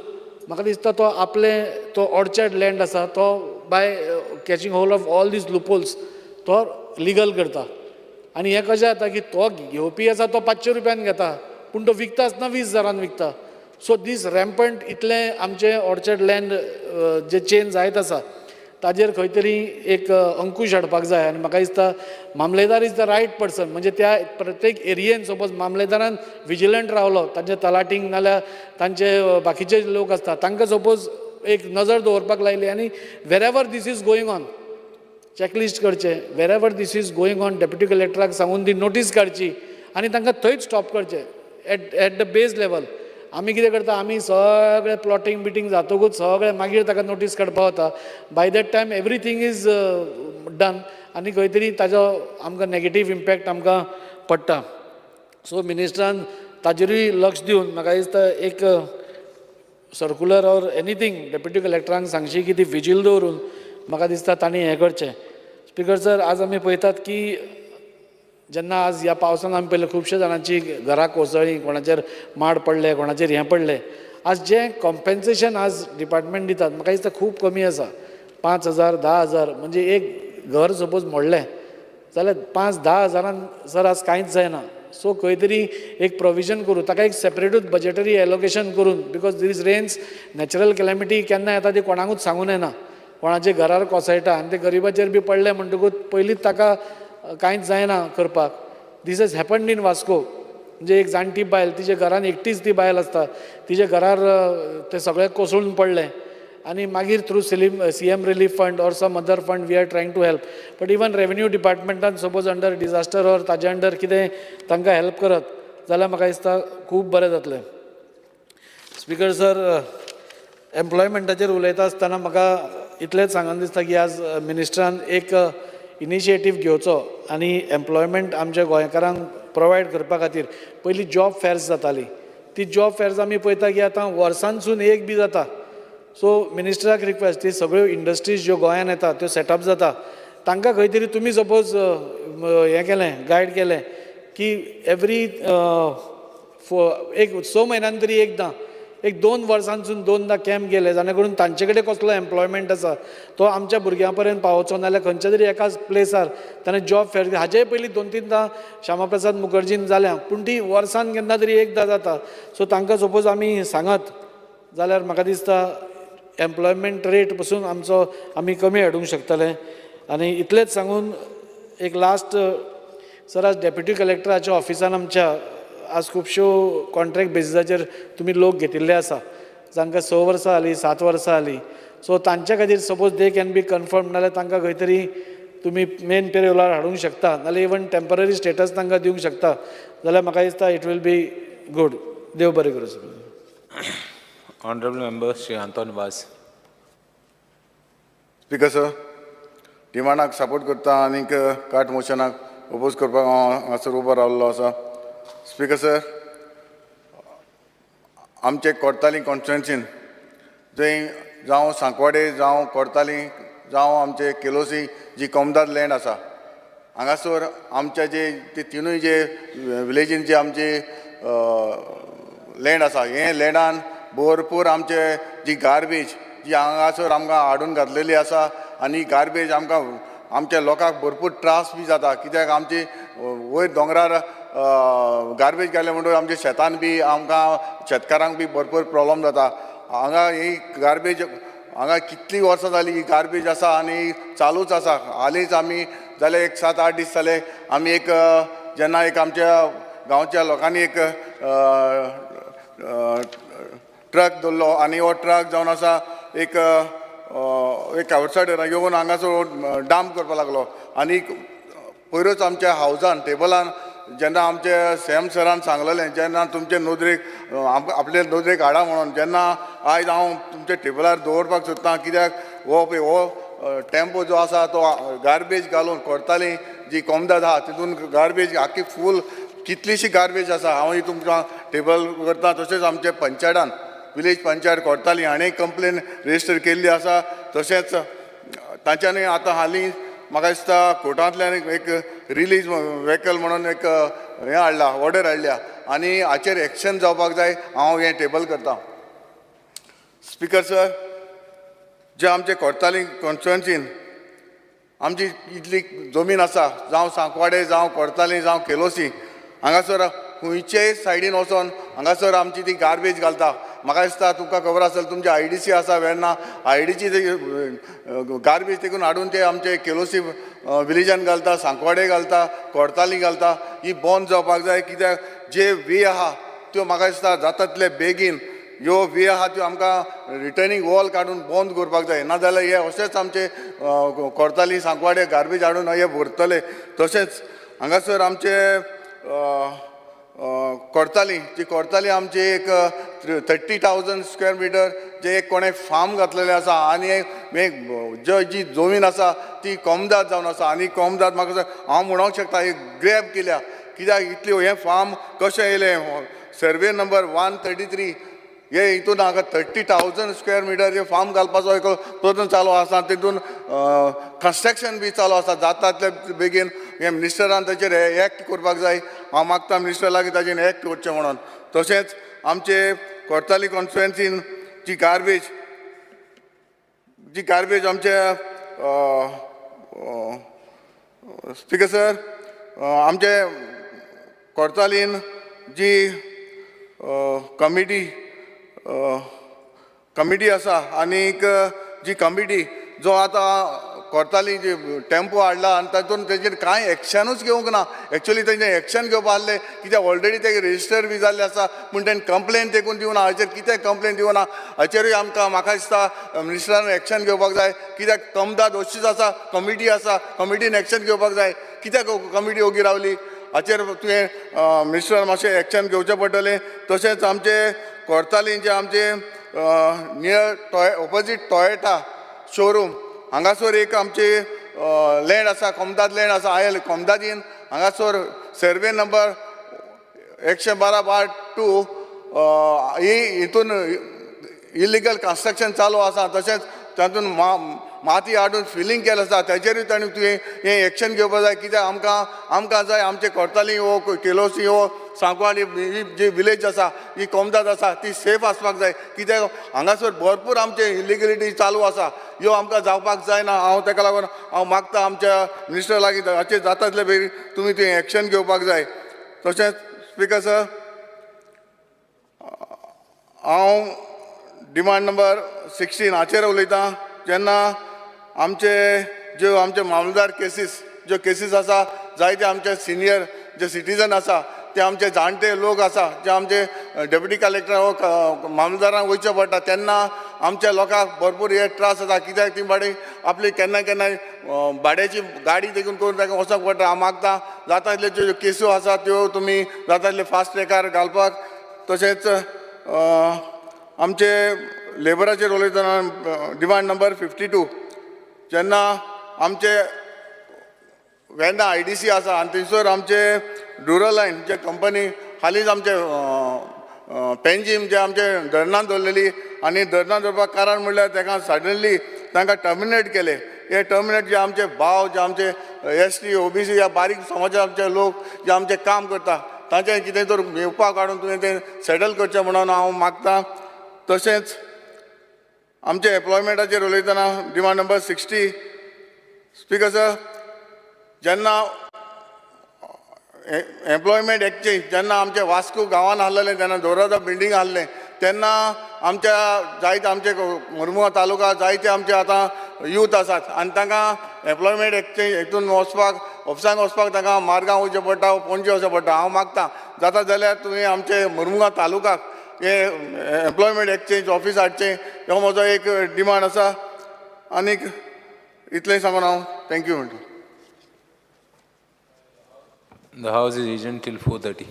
म्हाका दिसता तो आपले तो ऑर्चर्ड लँड आसा तो by catching hold of all these loopholes तो लिगल करता आनी हें कशें जाता की तो घेवपी आसा तो 500 रुपयान घेता पूण तो विकता आसतना 20,000 विकता सो दीस रॅम्पंट इतलें आमचें ऑर्चर्ड लँड जे चेंज जायत आसा ताजेर खंय तरी एक अंकूश हाडपाक जाय आनी म्हाका दिसता मामलेदार इज द रायट पर्सन म्हणजे त्या प्रत्येक एरियेन सपोज मामलेदारान विजिलंट रावलो तांचे तलाटींक नाल्यार तांचे बाकीचे लोक आसता तांकां सपोज एक नजर दवरपाक लायली आनी वेरेवर this is going on checklist करचे वेरेवर this is going on deputy कलेक्टराक सांगून ती नोटीस काडची आनी तांकां थंयच स्टॉप करचे एट द बेज लेवल आमी कितें करता आमी सगळे प्लॉटिंग बिटींग जातकूच सगळे मागीर ताका नोटीस काडपाक वता by that time everything is done आनी खंय तरी ताजो आमकां नॅगेटीव इम्पॅक्ट आमकां पडटा सो मिनिस्टरान ताजेरूय लक्ष दिवन म्हाका दिसता एक सर्कुलर ऑर एनीथींग डेप्युटी कलेक्टरांक सांगची की ती विजील दवरून म्हाका दिसता तांणी हें करचें स्पिकर सर आज आमी पळयतात की जेन्ना आज ह्या पावसान आमी पळयलें खुबशे जाणांची घरां कोसळ्ळीं कोणाचेर माड पडले कोणाचेर हें पडलें आज जें कॉम्पेन्सेशन आज डिपार्टमेंट दितात म्हाका दिसता खूब कमी आसा 5,000 10,000 म्हणजे एक घर सपोज मोडलें जाल्यार 5-10 हजारान सर आज कांयच जायना सो खंय तरी एक प्रोविजन करूं ताका एक सेपरेटूच बजेटरी एलोकेशन करून बिकॉज दीज रेन्स नॅचरल कॅलेमिटी केन्ना येता ती कोणाकूच सांगून येना कोणाचे घरार कोसळटा आनी ते गरिबाचेर बी पडले म्हणटकूच पयलींच ताका कांयच जायना करपाक दीस हॅज हॅपन्ड इन वास्को म्हणजे एक जाणटी बायल तिच्या घरान एकटीच ती बायल आसता तिच्या घरार ते सगळे कोसळून पडले आनी मागीर through CM relief fund or some other fund we are trying to help but even revenue डिपार्टमेंटान सपोज अंडर डिजास्टर ऑर ताजे अंडर कितें तांकां हेल्प करत जाल्यार म्हाका दिसता खूब बरें जातलें स्पिकर सर एम्प्लॉयमेंटाचेर उलयता आसतना म्हाका इतलेंच सांगन दिसता की आज मिनिस्टरान एक इनिशिएटीव घेवचो आनी एम्प्लॉयमेंट आमच्या गोंयकारांक प्रोवायड करपा खातीर पयलीं जॉब फेर्स जाताली ती जॉब फेर्स आमी पळयता की आतां वर्सांसून एक बी जाता सो मिनिस्टराक रिक्वेस्ट ती सगळ्यो इंडस्ट्रीज ज्यो गोंयान येता त्यो सेटअप जाता तांकां खंय तरी तुमी सपोज हें केलें गायड केलें की एवरी एक 6 म्हयन्यान तरी एकदां एक 2 वर्सांसून 2दा कॅम्प गेले जाणे करून तांचे कडेन कसलो एम्प्लॉयमेंट आसा तो आमच्या भुरग्यां पर्यंत पावोवचो नाल्यार खंयच्या तरी एकाच प्लेसार ताणें जॉब फेर हाजेय पयलीं 2-3दां श्यामाप्रसाद मुखर्जीन जाल्या पूण ती वर्सान केन्ना तरी एकदां जाता सो तांकां सपोज आमी सांगत जाल्यार म्हाका दिसता एम्प्लॉयमेंट रेट पसून आमचो आमी कमी हाडूंक शकतले आनी इतलेंच सांगून एक लास्ट सर आज डेप्युटी कलेक्टराच्या ऑफिसान आमच्या आज खुबश्यो कॉन्ट्रॅक्ट बेसिसाचेर तुमी लोक घेतिल्ले आसा जांकां 6 वर्सां जालीं 7 वर्सां जालीं सो तांच्या खातीर suppose they can be confirm नाल्यार तांकां खंय तरी तुमी मेन पेरोलार हाडूंक शकता नाल्यार इवन टेम्पररी स्टेटस तांकां दिवंक शकता जाल्यार म्हाका दिसता इट वील बी गूड देव बरें करूं sir honourable member Shri Anton Vas speaker sir डिमांडाक सपोर्ट करता आनीक कार्ट मोशनाक ओपोज करपाक हांगासर उबो रावल्लो आसा स्पिकर सर आमचे कोर्ताली कॉन्स्टिट्युएन्सीन जंय जावं सांकवाडे जावं कोर्ताली जावं आमचे केलोसी जी कॉमदाद लँड आसा हांगासर आमचे जे ते तिनूय जे विलेजीन जे आमचे लँड आसा हे लँडान भरपूर आमचे जी गार्बेज जी हांगासर आमकां हाडून घातलेली आसा आनी गार्बेज आमकां आमच्या लोकांक भरपूर त्रास बी जाता कित्याक आमची वयर दोंगरार गार्बेज घाले म्हणटूच आमच्या शेतान बी आमकां शेतकारांक बी भरपूर प्रॉब्लम जाता हांगा ही गार्बेज हांगा कितलीं वर्सां जालीं ही गार्बेज आसा आनी चालूच आसा हालींच आमी जाले एक 7-8 दीस जाले आमी एक जेन्ना एक आमच्या गांवच्या लोकांनी एक ट्रक दवरलो आनी हो ट्रक जावन आसा एक आउटसायडर येवन हांगासर डांप करपाक लागलो आनी पयरूच आमच्या हावजान टेबलान जेन्ना आमचे सेम सरान सांगलेलें जेन्ना तुमचे नोदरेक आपले नोदरेक हाडा म्हणून जेन्ना आयज हांव तुमच्या टेबलार दवरपाक सोदतां कित्याक हो टेम्पो जो आसा तो गार्बेज घालून कोर्ताली जी कोमदाद आहा तितून गार्बेज आख्खी फूल कितलीशी गार्बेज आसा हांव ही तुमकां टेबल करता. तशेंच आमचे पंचायतान विलेज पंचायत कोर्ताली हाणें कंप्लेन रेजिस्टर केल्ली आसा. तशेंच तांच्यांनी आतां हालीं म्हाका दिसता कोर्टांतल्यान एक रिलीज व्हेकल म्हणून एक हें हाडला ऑर्डर हाडल्या आनी हाचेर एक्शन जावपाक जाय. हांव हें टेबल करता. स्पिकर सर, जे आमचे कोर्ताली कॉन्स्टिट्युएन्सीन आमची इतली जमीन आसा जावं सांकवाडे जावं कोर्ताली जावं केलोसी हांगासर खंयचेय सायडीन वचोन हांगासर आमची ती गार्बेज घालता. म्हाका दिसता तुमकां खबर आसतली तुमची IDC आसा वेर्ना IDची गार्बेज देखून हाडून ते आमचे केलोसी विलेजान घालता, सांकवाडे घालता, कोर्ताली घालता. ही बंद जावपाक जाय. कित्याक जे वे आहा त्यो म्हाका दिसता जाता तितले बेगीन ह्यो वे आहा त्यो आमकां रिटर्निंग वॉल काडून बंद करपाक जाय. नाजाल्यार हे अशेंच आमचे कोर्ताली सांकवाडे गार्बेज हाडून हे भरतले. तशेंच हांगासर आमचे कोर्ताली आमची एक 30,000 स्क्वेअर मिटर जे एक कोणें फार्म घातलेलें आसा आनी एक जी जमीन आसा ती कोमदाद जावन आसा. आनी कोमदाद म्हाका हांव म्हणोंक शकता एक ग्रॅब केल्या. कित्याक इतले हे फार्म कशें येयलें सर्वे नंबर 133 हे हितून हांगा 30,000 स्क्वेअर मिटर जे फार्म घालपाचो एक प्रयत्न चालू आसा. तितून कन्स्ट्रक्शन बी चालू आसा. जाता तितले बेगीन हे मिनिस्टरान ताचेर एक्ट करपाक जाय. हांव मागता मिनिस्टर लागीं ताचेर एक्ट करचें म्हणून. तशेंच आमचे कोर्ताली कॉन्स्टिट्युएन्सीन जी गार्बेज आमचे स्पिकर सर आमचे कोर्तालीन जी कमिटी आसा आनीक जी कमिटी जो आतां कोर्ताली जी टेम्पो हाडला आनी तातूंत तेजेर कांय एक्शनूच घेवंक ना. एक्चुअली तेजें एक्शन घेवपा आसलें कित्याक ऑलरेडी ते रेजिस्टर बी जाल्ले आसा पूण तेणें कंप्लेन देखून दिवना. हाचेर कितें कंप्लेन दिवना हाचेरूय आमकां म्हाका दिसता मिनिस्टरान एक्शन घेवपाक जाय. कित्याक कमदाद अशीच आसा कमिटी आसा कमिटीन एक्शन घेवपाक जाय. कित्याक कमिटी ओगी रावली हाचेर तुवें मिनिस्टरान मातशें एक्शन घेवचें पडटलें. तशेंच आमचे कोर्तालीन जे आमचे नियर ऑपोजीट टॉयटा शोरूम हांगासर एक आमचे लँड आसा कोमदाद लँड आसा. हांवें कोमदादीन हांगासर सर्वे नंबर 112/2 हितून इलिगल कन्स्ट्रक्शन चालू आसा. तशेंच तातूंत माती हाडून फिलिंग केलें आसा. तेजेरूय ताणें तुवें हें एक्शन घेवपाक जाय. कित्याक आमकां जाय आमचे कोर्ताली हो केलोसी हो सांकवाडी जी विलेज आसा ही कोमदाद आसा ती सेफ आसपाक जाय. कित्याक हांगासर भरपूर आमचे इलिगलिटी चालू आसा. ह्यो आमकां जावपाक जायना. हांव ताका लागून हांव मागता आमच्या मिनिस्टर लागीं हाचेर जाता तितले बेगीन तुमी तें एक्शन घेवपाक जाय. तशेंच स्पिकर सर हांव डिमांड नंबर 16 हाचेर उलयतां. जेन्ना आमचे मामलेदार केसीस आसा जायते आमचे सिनियर जे सिटीजन आसा ते आमचे जाणटे लोक आसा जे आमचे डेप्युटी कलेक्टर हो मामलेदारांक वयचें पडटा तेन्ना आमच्या लोकांक भरपूर हे त्रास जाता. कित्याक ती भाडी आपली केन्ना भाड्याची गाडी देखून करून ताका वचोंक पडटा. हांव मागता जाता तितले ज्यो केसो आसा त्यो तुमी जाता तितले फास्ट ट्रॅकार घालपाक. तशेंच आमचे लेबराचेर उलयतना डिमांड नंबर 52 जेन्ना आमचे वेर्ना IDC आसा आनी थंयसर आमचे ड्युरालायन जे कंपनी हालींच आमचे पेंजीम जे आमचे धरणान दवरलेली आनी धरणान दवरपाक कारण म्हणल्यार ताका सडनली तांकां टर्मिनेट केले. हे टर्मिनेट जे आमचे भाव जे आमचे ST OBC या बारीक समाजाचे लोक जे आमचे काम करता तांचें कितें तर येवपाक काडून तुवें तें सेटल करचें म्हणून हांव मागतां. तशेंच आमचे एम्प्लॉयमेंटाचेर उलयतना डिमांड नंबर 60 स्पिकर सर जेन्ना एम्प्लॉयमेंट एक्सचेंज जेन्ना आमचे वास्को गांवांत आहलेलें तेन्ना दोरादा बिल्डींग आहलें तेन्ना आमच्या जायते आमचे मुर्मुगांव तालुका जायते आमचे आतां यूथ आसात आनी तांकां एम्प्लॉयमेंट एक्सचेंज हितून वचपाक ऑफिसांक वचपाक तांकां मारगांव वयचें पडटा पणजे वचचें पडटा. हांव मागतां जाता जाल्यार तुवें आमचे मुर्मुगांव तालुकाक हे एम्प्लॉयमेंट एक्सचेंज ऑफिस हाडचें हो म्हजो एक डिमांड आसा. आनीक इतलें सांगून हांव थँक्यू म्हणटा. The house is adjourned till 4:30.